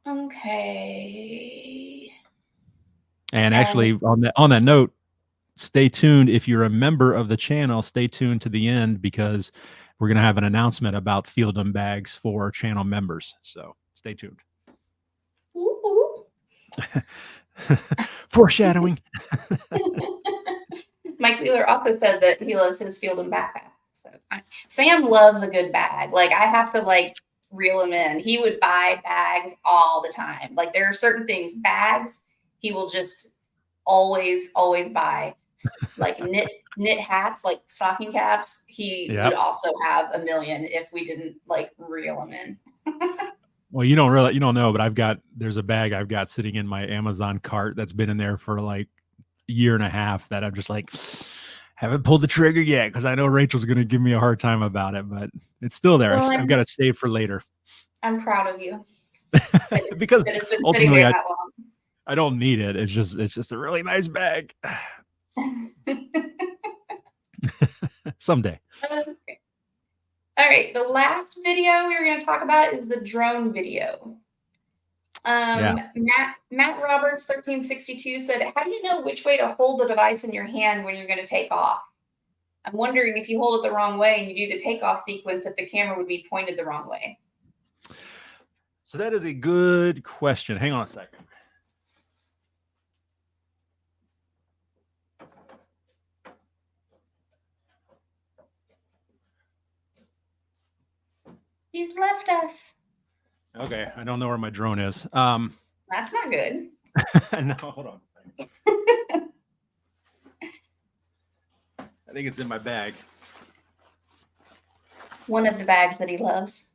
Okay. And actually on that note, stay tuned. If you're a member of the channel, stay tuned to the end because we're going to have an announcement about Field and bags for channel members. So stay tuned. Foreshadowing. Mike Wheeler also said that he loves his Field and backpack. So Sam loves a good bag. Like I have to reel him in. He would buy bags all the time. Like there are certain things, bags, he will just always buy. Like knit hats, like stocking caps. He would also have a million if we didn't reel him in. Well, you don't know, but there's a bag I've got sitting in my Amazon cart that's been in there for a year and a half that I'm just haven't pulled the trigger yet because I know Rachel's going to give me a hard time about it, but it's still there. Well, I've got to save for later. I'm proud of you. Because it's been sitting there that long. I don't need it. It's just a really nice bag. Someday. Okay. All right. The last video we were going to talk about is the drone video. Matt Roberts 1362 said, how do you know which way to hold the device in your hand when you're going to take off? I'm wondering if you hold it the wrong way and you do the takeoff sequence, if the camera would be pointed the wrong way. So that is a good question. Hang on a second. He's left us. Okay, I don't know where my drone is. That's not good. No, hold on. I think it's in my bag. One of the bags that he loves.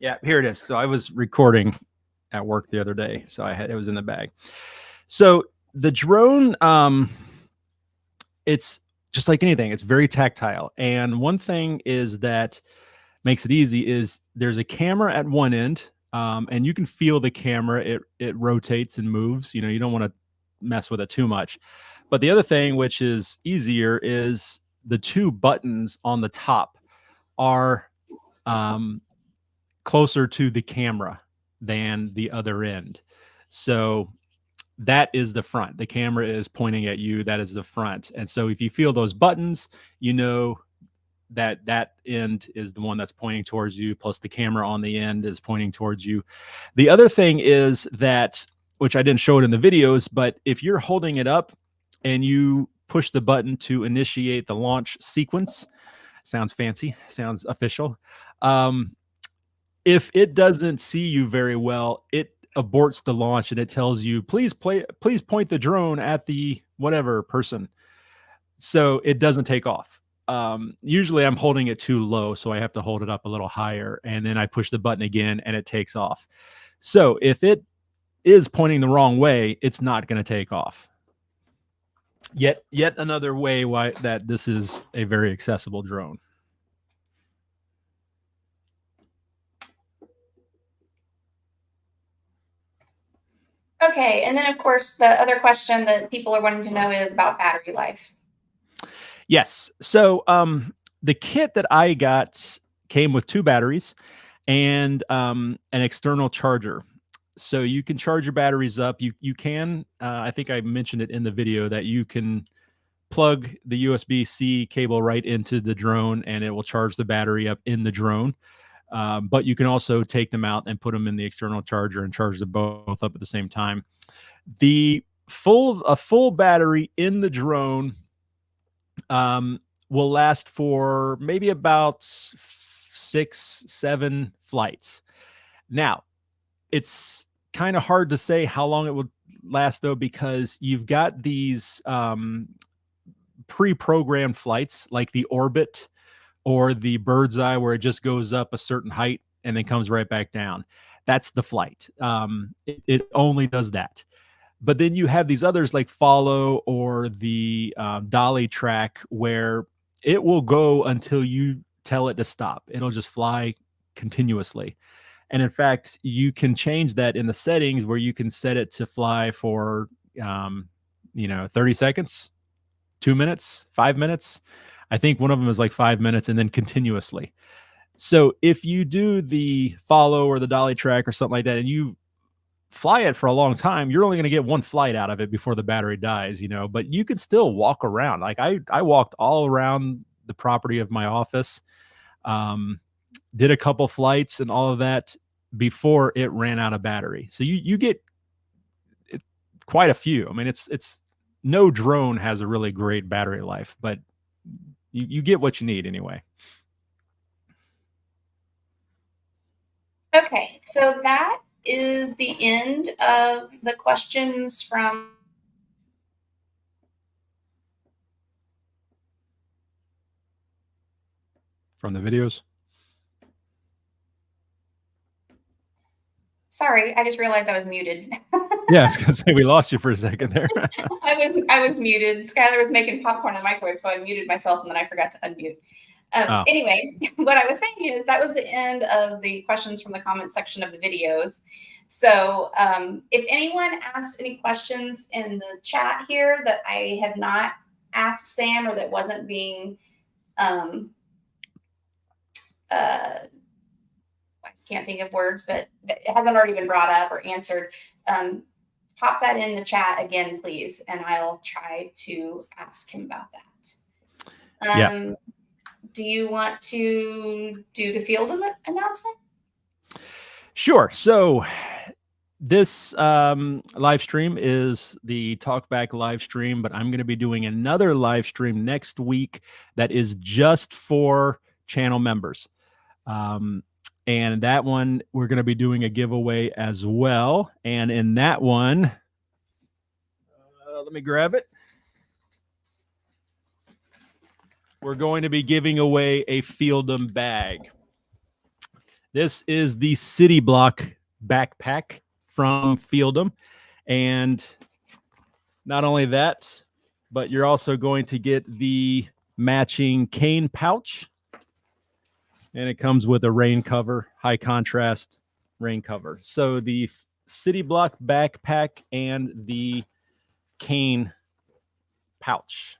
Yeah, here it is. So I was recording at work the other day, so it was in the bag. So the drone, it's just like anything. It's very tactile, and one thing is that makes it easy is there's a camera at one end, and you can feel the camera. It rotates and moves. You know, you don't want to mess with it too much. But the other thing, which is easier, is the two buttons on the top are closer to the camera than the other end. So that is the front. The camera is pointing at you. That is the front. And so if you feel those buttons, you know that that end is the one that's pointing towards you, plus the camera on the end is pointing towards you. The other thing is that, which I didn't show it in the videos, but if you're holding it up and you push the button to initiate the launch sequence, sounds fancy, sounds official. If it doesn't see you very well, it aborts the launch and it tells you, please point the drone at the whatever person. So it doesn't take off. Usually I'm holding it too low, so I have to hold it up a little higher, and then I push the button again and it takes off. So if it is pointing the wrong way, it's not going to take off. Yet another way why that this is a very accessible drone. Okay, and then of course the other question that people are wanting to know is about battery life. Yes. So the kit that I got came with 2 batteries and an external charger. So you can charge your batteries up. You can, I think I mentioned it in the video, that you can plug the USB-C cable right into the drone and it will charge the battery up in the drone. But you can also take them out and put them in the external charger and charge them both up at the same time. A full battery in the drone will last for maybe about 6-7 flights. Now, it's kind of hard to say how long it would last though, because you've got these pre-programmed flights like the Orbit or the Bird's Eye, where it just goes up a certain height and then comes right back down. That's the flight. It only does that. But then you have these others like Follow or the Dolly track, where it will go until you tell it to stop. It'll just fly continuously. And in fact, you can change that in the settings where you can set it to fly for, 30 seconds, 2 minutes, 5 minutes. I think one of them is like 5 minutes, and then continuously. So if you do the Follow or the Dolly track or something like that, and you fly it for a long time, you're only going to get one flight out of it before the battery dies, but you could still walk around. Like I walked all around the property of my office, did a couple flights and all of that before it ran out of battery. So you get quite a few. I mean, it's no drone has a really great battery life, but you get what you need anyway. Okay, so that is the end of the questions from the videos. Sorry, I just realized I was muted. Yeah, I was gonna say we lost you for a second there. I was muted. Skylar was making popcorn in the microwave, so I muted myself and then I forgot to unmute. Anyway, what I was saying is that was the end of the questions from the comment section of the videos. So if anyone asked any questions in the chat here that I have not asked Sam, or that wasn't being, I can't think of words, but it hasn't already been brought up or answered, pop that in the chat again, please, and I'll try to ask him about that. Yeah. Do you want to do the field announcement? Sure. So this live stream is the Talkback live stream, but I'm going to be doing another live stream next week that is just for channel members. And that one, we're going to be doing a giveaway as well. And in that one, let me grab it. We're going to be giving away a Field'em bag. This is the City Block backpack from Field'em. And not only that, but you're also going to get the matching cane pouch. And it comes with a rain cover, high contrast rain cover. So the City Block backpack and the cane pouch.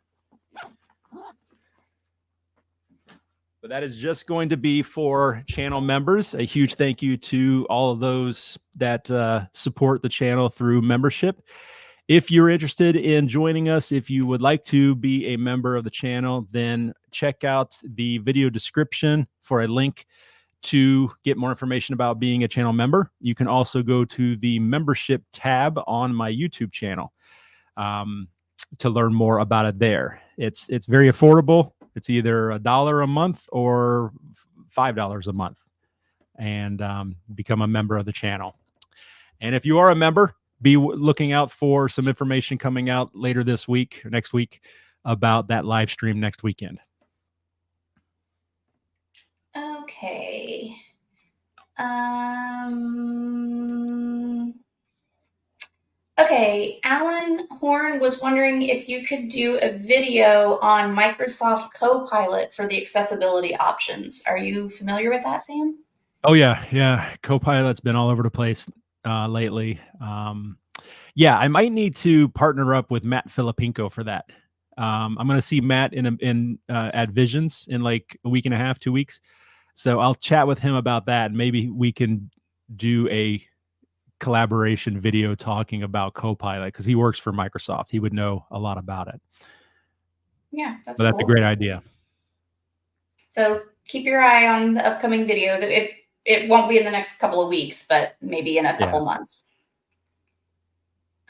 But that is just going to be for channel members. A huge thank you to all of those that support the channel through membership. If you're interested in joining us, if you would like to be a member of the channel, then check out the video description for a link to get more information about being a channel member. You can also go to the membership tab on my YouTube channel to learn more about it there. It's very affordable. It's either $1 a month or $5 a month, and become a member of the channel. And if you are a member, be looking out for some information coming out later this week or next week about that live stream next weekend. Okay. Okay, Alan Horn was wondering if you could do a video on Microsoft Copilot for the accessibility options. Are you familiar with that, Sam? Oh yeah. Copilot's been all over the place lately. Yeah, I might need to partner up with Matt Filipinko for that. I'm going to see Matt at Visions in like a week and a half, 2 weeks. So I'll chat with him about that. Maybe we can do a collaboration video talking about Copilot, because he works for Microsoft. He would know a lot about it. Yeah, that's cool. A great idea. So keep your eye on the upcoming videos. It won't be in the next couple of weeks, but maybe in a couple months.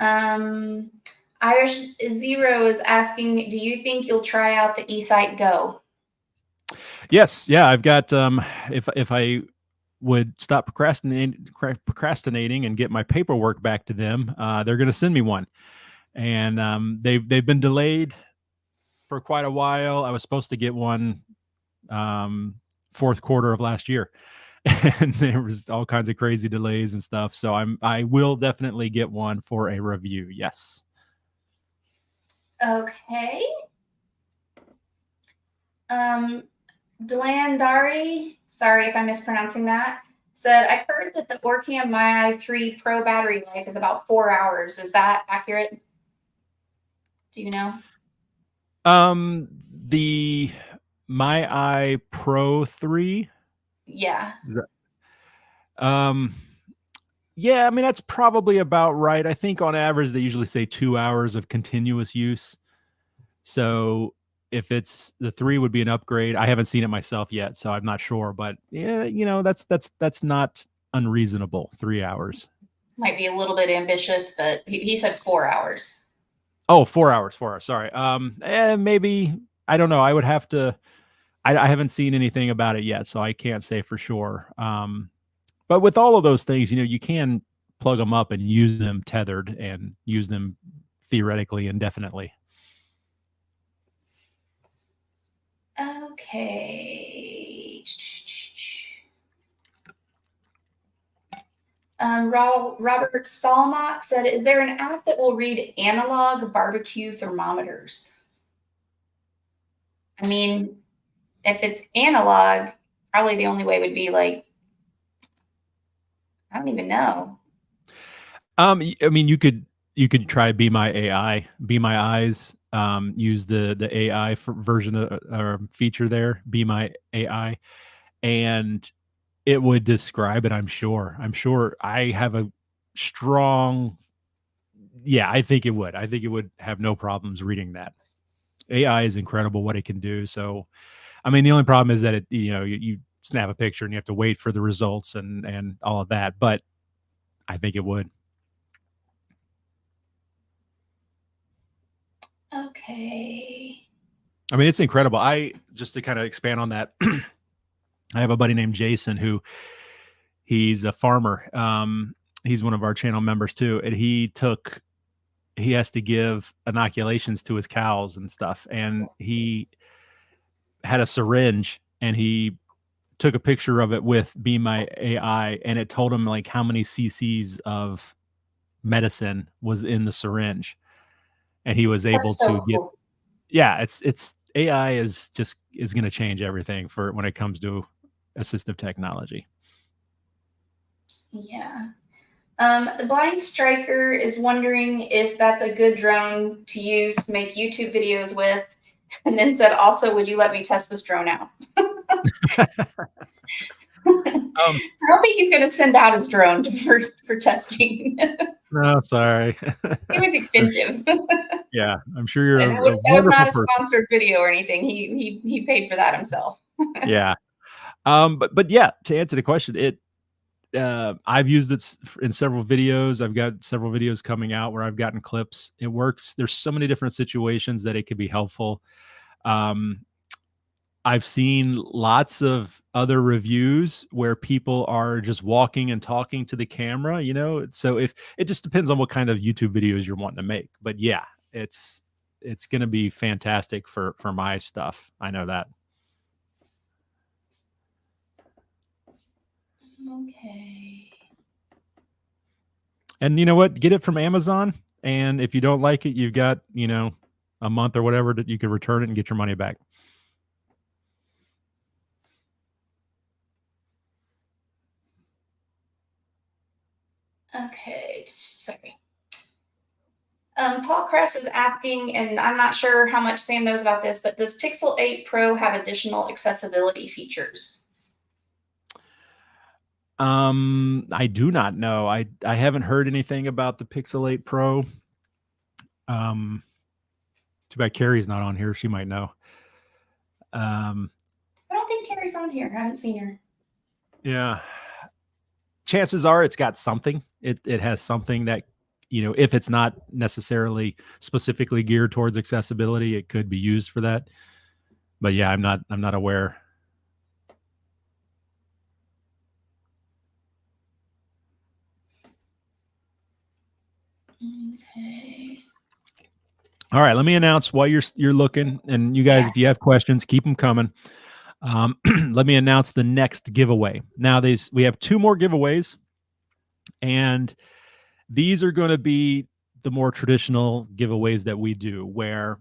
Irish Zero is asking, do you think you'll try out the eSight Go? Yes. Yeah, I've got if I would stop procrastinating and get my paperwork back to them, they're going to send me one. And they've been delayed for quite a while. I was supposed to get one fourth quarter of last year, and there was all kinds of crazy delays and stuff. So I will definitely get one for a review. Yes. Okay. Delandari, sorry if I'm mispronouncing that, said, I've heard that the Orcam My i3 Pro battery life is about 4 hours. Is that accurate? Do you know? The My i Pro 3. Yeah. Yeah, I mean, that's probably about right. I think on average, they usually say 2 hours of continuous use. So if it's the 3 would be an upgrade. I haven't seen it myself yet, so I'm not sure, but yeah, that's not unreasonable. 3 hours. Might be a little bit ambitious, but he said 4 hours. Oh, 4 hours, 4 hours. Sorry. Maybe, I don't know. I would have to, I haven't seen anything about it yet, so I can't say for sure. But with all of those things, you can plug them up and use them tethered and use them theoretically indefinitely. Okay. Robert Stallmock said, is there an app that will read analog barbecue thermometers? I mean, if it's analog, probably the only way would be like, I don't even know. I mean, you could try Be My AI, Be My Eyes. Use the AI version or feature there, Be My AI, and it would describe it. I'm sure I have a strong, I think it would. I think it would have no problems reading that. AI is incredible what it can do. So, I mean, the only problem is that it, you snap a picture and you have to wait for the results and all of that. But I think it would. Okay. I mean, it's incredible. Just to kind of expand on that, I have a buddy named Jason who he's a farmer. He's one of our channel members too, and he has to give inoculations to his cows and stuff, and he had a syringe, and he took a picture of it with Be My AI, and it told him like how many cc's of medicine was in the syringe, and he was able to get. Cool. Yeah, it's AI is going to change everything for when it comes to assistive technology. Yeah. The Blind Striker is wondering if that's a good drone to use to make YouTube videos with, and then said, also, would you let me test this drone out? I don't think he's going to send out his drone for testing. No, sorry. It was expensive. Yeah, I'm sure you're. That was not a sponsored video or anything. He paid for that himself. Yeah. But yeah, to answer the question, I've used it in several videos. I've got several videos coming out where I've gotten clips. It works. There's so many different situations that it could be helpful. I've seen lots of other reviews where people are just walking and talking to the camera, so if it just depends on what kind of YouTube videos you're wanting to make. But yeah, it's going to be fantastic for my stuff. I know that. Okay. And you know what? Get it from Amazon. And if you don't like it, you've got, a month or whatever that you could return it and get your money back. Okay. Sorry. Paul Kress is asking, and I'm not sure how much Sam knows about this, but does Pixel 8 Pro have additional accessibility features? I do not know. I haven't heard anything about the Pixel 8 Pro. Too bad Carrie's not on here. She might know. I don't think Carrie's on here. I haven't seen her. Yeah. Chances are it's got something. It has something that, if it's not necessarily specifically geared towards accessibility, it could be used for that. But yeah, I'm not aware. Okay. All right, let me announce while you're looking, and you guys, if you have questions, keep them coming. Let me announce the next giveaway. Now, we have 2 more giveaways, and these are going to be the more traditional giveaways that we do, where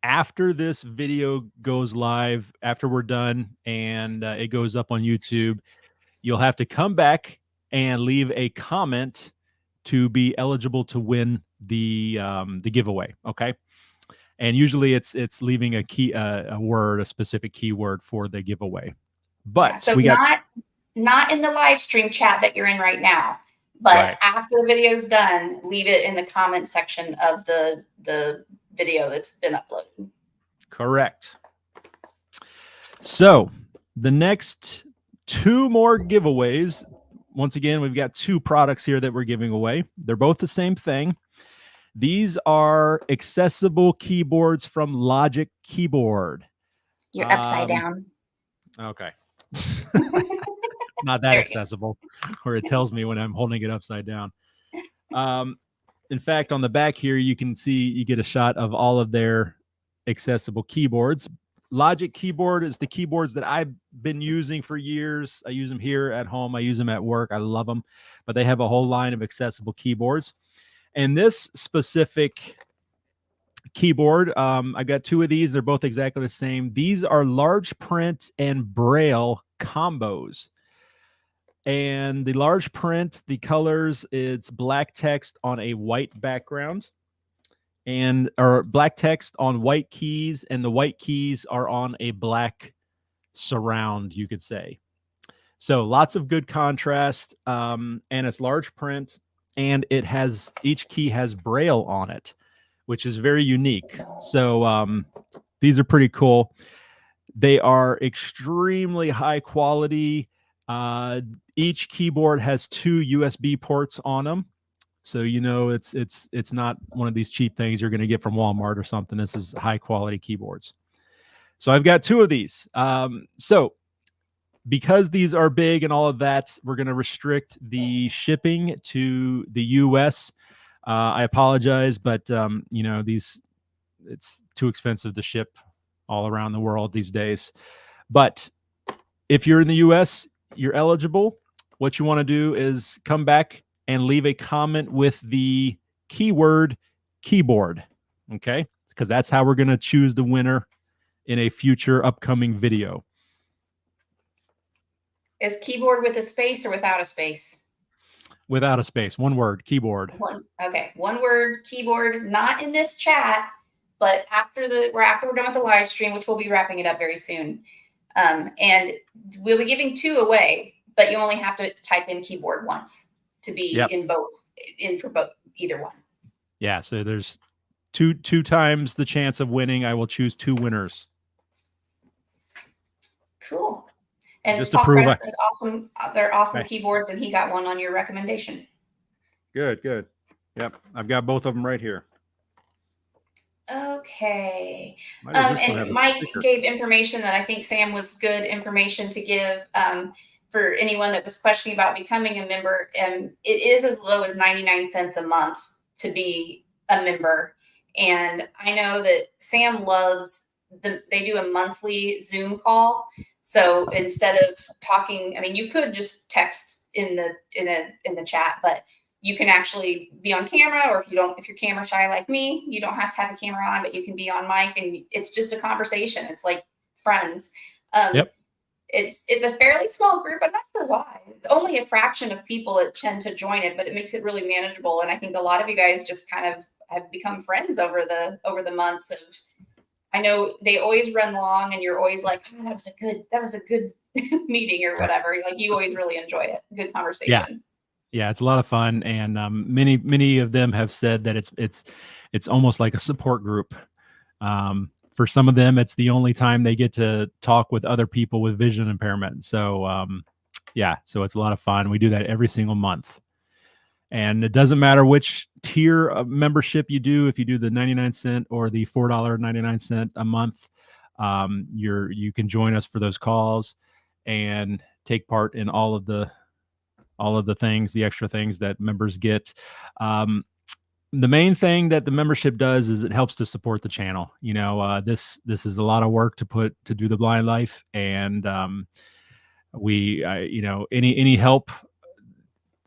after this video goes live, after we're done and it goes up on YouTube, you'll have to come back and leave a comment to be eligible to win the giveaway. Okay. And usually it's leaving a word, a specific keyword for the giveaway. But so not in the live stream chat that you're in right now, but after the video's done, leave it in the comment section of the video that's been uploaded. Correct. So the next 2 more giveaways. Once again, we've got 2 products here that we're giving away. They're both the same thing. These are accessible keyboards from Logic Keyboard. You're upside down. Okay. It's not that accessible, where it tells me when I'm holding it upside down. In fact, on the back here, you can see, you get a shot of all of their accessible keyboards. Logic Keyboard is the keyboards that I've been using for years. I use them here at home. I use them at work. I love them. But they have a whole line of accessible keyboards. And this specific keyboard, I got 2 of these. They're both exactly the same. These are large print and Braille combos. And the large print, the colors, it's black text on a white background, or black text on white keys, and the white keys are on a black surround, you could say. So lots of good contrast, and it's large print, and each key has Braille on it, which is very unique. So these are pretty cool. They are extremely high quality. Each keyboard has 2 USB ports on them. So, it's not one of these cheap things you're going to get from Walmart or something. This is high quality keyboards. So I've got 2 of these. So because these are big and all of that, we're going to restrict the shipping to the US. I apologize, but you know, it's too expensive to ship all around the world these days. But if you're in the US, you're eligible. What you want to do is come back and leave a comment with the keyword keyboard. Okay? Because that's how we're going to choose the winner in a future upcoming video. Is keyboard with a space or without a space? Without a space. One word, keyboard. Okay. One word, keyboard, not in this chat, but after we're done with the live stream, which we'll be wrapping it up very soon. And we'll be giving 2 away, but you only have to type in keyboard once to be in for both, either one. Yeah. So there's two times the chance of winning. I will choose 2 winners. Cool. And just Paul to prove Crest said they're awesome keyboards, and he got one on your recommendation. Good. Yep. I've got both of them right here. Okay. And Mike gave information that I think, Sam, was good information to give for anyone that was questioning about becoming a member. And it is as low as 99 cents a month to be a member. And I know that Sam loves they do a monthly Zoom call. So instead of talking, I mean, you could just text in the chat, but you can actually be on camera, or if you're camera shy like me, you don't have to have the camera on, but you can be on mic, and it's just a conversation. It's like friends. Yep. It's a fairly small group. I'm not sure why. It's only a fraction of people that tend to join it, but it makes it really manageable. And I think a lot of you guys just kind of have become friends over the months of. I know they always run long, and you're always like, oh, that was a good meeting or whatever. Like, you always really enjoy it. Good conversation. Yeah, it's a lot of fun, and many of them have said that it's almost like a support group. For some of them, it's the only time they get to talk with other people with vision impairment. So yeah, so it's a lot of fun. We do that every single month. And it doesn't matter which tier of membership you do, if you do the 99-cent or the $4.99 a month, you can join us for those calls and take part in all of the things, the extra things that members get. The main thing that the membership does is it helps to support the channel. You know, this is a lot of work to do the blind life, and you know, any help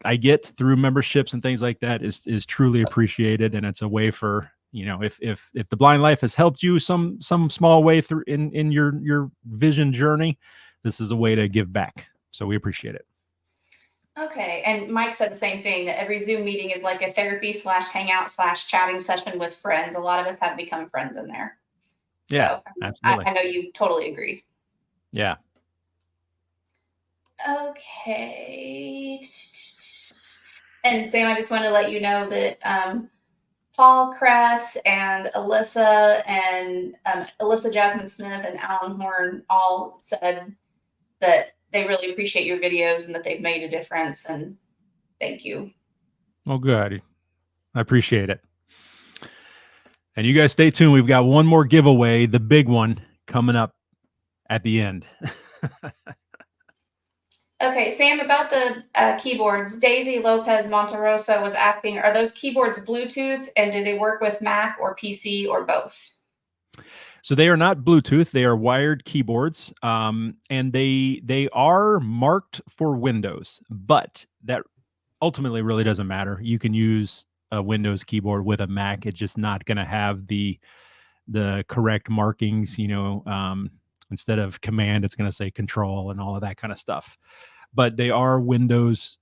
I get through memberships and things like that is truly appreciated. And it's a way for, you know, if the blind life has helped you some small way through in your vision journey, this is a way to give back. So we appreciate it. Okay. And Mike said the same thing, that every Zoom meeting is like a therapy / hangout / chatting session with friends. A lot of us have become friends in there. Yeah, so, absolutely. I know you totally agree. Yeah. Okay. And Sam, I just want to let you know that Paul Kress and Alyssa Jasmine Smith and Alan Horn all said that they really appreciate your videos and that they've made a difference. And thank you. Well, good. I appreciate it. And you guys stay tuned. We've got one more giveaway, the big one, coming up at the end. Okay, Sam, about the keyboards, Daisy Lopez Monterosa was asking, are those keyboards Bluetooth, and do they work with Mac or PC or both? So they are not Bluetooth. They are wired keyboards, and they are marked for Windows, but that ultimately really doesn't matter. You can use a Windows keyboard with a Mac. It's just not going to have the correct markings, you know. Instead of command, it's going to say control and all of that kind of stuff. But they are Windows,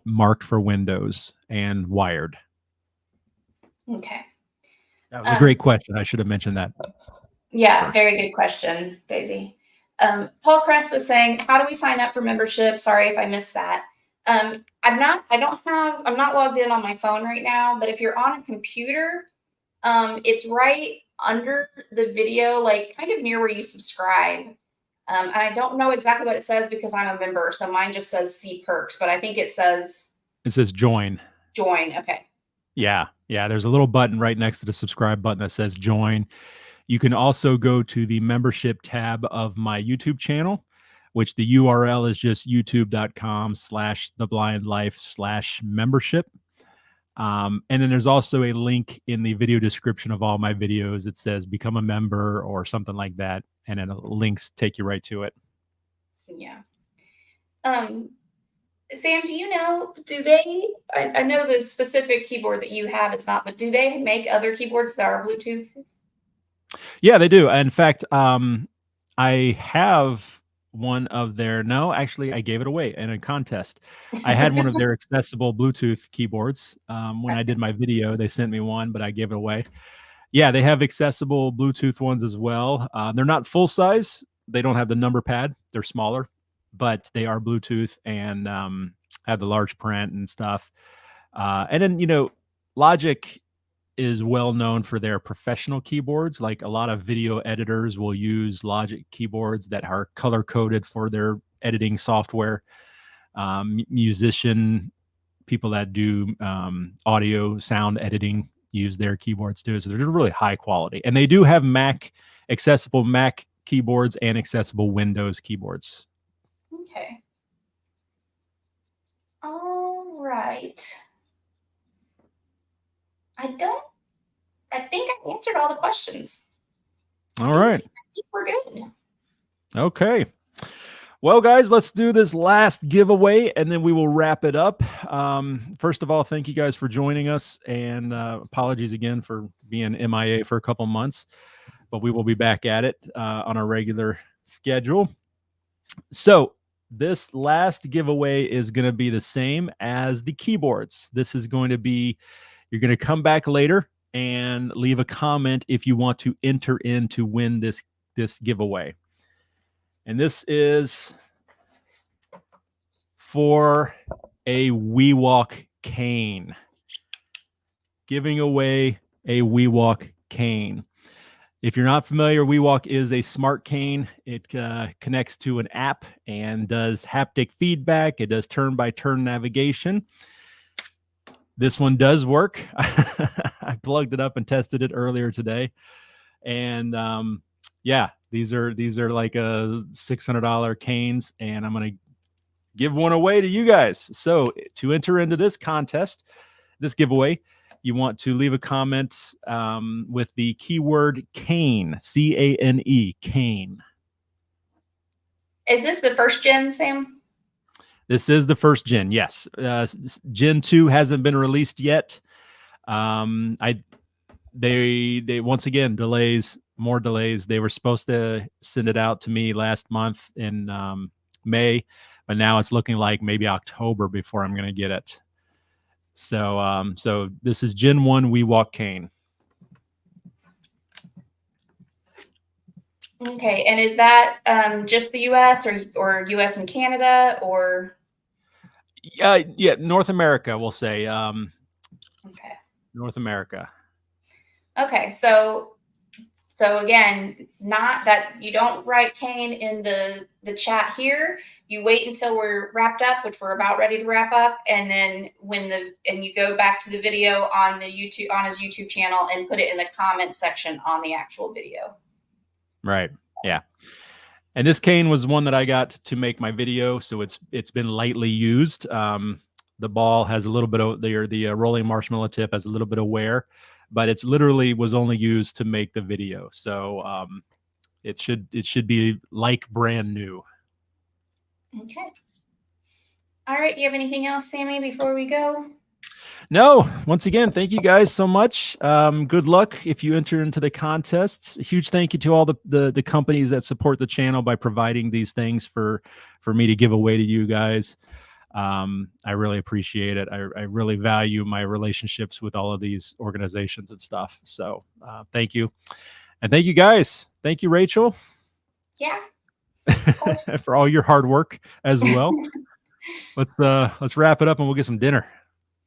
marked for Windows, and wired. Okay. That was a great question. I should have mentioned that. Yeah, first. Very good question, Daisy. Paul Kress was saying, how do we sign up for membership? Sorry if I missed that. I'm not logged in on my phone right now, but if you're on a computer, it's right under the video, like kind of near where you subscribe. And I don't know exactly what it says because I'm a member. So mine just says see perks, but I think it says join. Join. Okay. Yeah. There's a little button right next to the subscribe button that says join. You can also go to the membership tab of my YouTube channel which the URL is just youtube.com/theblindlife/membership. And then there's also a link in the video description of all my videos. It says become a member or something like that. And then links take you right to it. Yeah. Sam, do you know, I know the specific keyboard that you have, it's not, but do they make other keyboards that are Bluetooth? Yeah, they do. In fact, I have one of their, no, actually I gave it away in a contest. I had one of their accessible Bluetooth keyboards. When I did my video, they sent me one, but I gave it away. Yeah, they have accessible Bluetooth ones as well. They're not full size. They don't have the number pad. They're smaller, but they are Bluetooth and have the large print and stuff. And then, Logic is well known for their professional keyboards. Like a lot of video editors will use Logic keyboards that are color coded for their editing software. Musician people that do audio sound editing use their keyboards too. So they're really high quality, and they do have accessible Mac keyboards and accessible Windows keyboards. Okay. All right. I think I answered all the questions. All right. I think we're good. Okay. Well, guys, let's do this last giveaway and then we will wrap it up. First of all, thank you guys for joining us, and apologies again for being MIA for a couple months, but we will be back at it on a regular schedule. So this last giveaway is going to be the same as the keyboards. This is going to be, you're going to come back later and leave a comment if you want to enter in to win this giveaway. And this is for a WeWalk cane. Giving away a WeWalk cane. If you're not familiar, WeWalk is a smart cane. It connects to an app and does haptic feedback. It does turn-by-turn navigation. This one does work. I plugged it up and tested it earlier today. And yeah, these are like $600 canes, and I'm going to give one away to you guys. So to enter into this contest, this giveaway, you want to leave a comment with the keyword cane, C-A-N-E, cane. Is this the first gen, Sam? This is the first gen, yes. Gen 2 hasn't been released yet. They once again, more delays. They were supposed to send it out to me last month in May, but now it's looking like maybe October before I'm going to get it. So so this is Gen 1 WeWalk cane. Okay, and is that just the US or US and Canada, or? Yeah, North America, we'll say. Okay. North America. Okay, so again, not that you don't write cane in the chat here. You wait until we're wrapped up, which we're about ready to wrap up, and then and you go back to the video on his YouTube channel and put it in the comment section on the actual video. Right. Yeah. And this cane was one that I got to make my video, so it's been lightly used. The ball has a little bit of the rolling marshmallow tip has a little bit of wear, but it's literally was only used to make the video. So it should be like brand new. Okay. All right. Do you have anything else, Sammy, before we go? No. Once again, thank you guys so much. Good luck if you enter into the contests. A huge thank you to all the companies that support the channel by providing these things for me to give away to you guys. I really appreciate it. I really value my relationships with all of these organizations and stuff. So thank you. And thank you guys. Thank you, Rachel. Yeah. For all your hard work as well. Let's wrap it up and we'll get some dinner.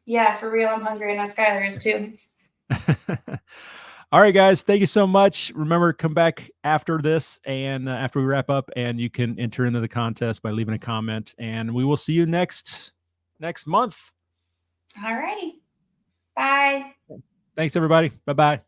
Yeah, for real. I'm hungry. I know Skylar is too. All right, guys. Thank you so much. Remember, come back after this and after we wrap up, and you can enter into the contest by leaving a comment, and we will see you next month. All righty. Bye. Thanks, everybody. Bye-bye.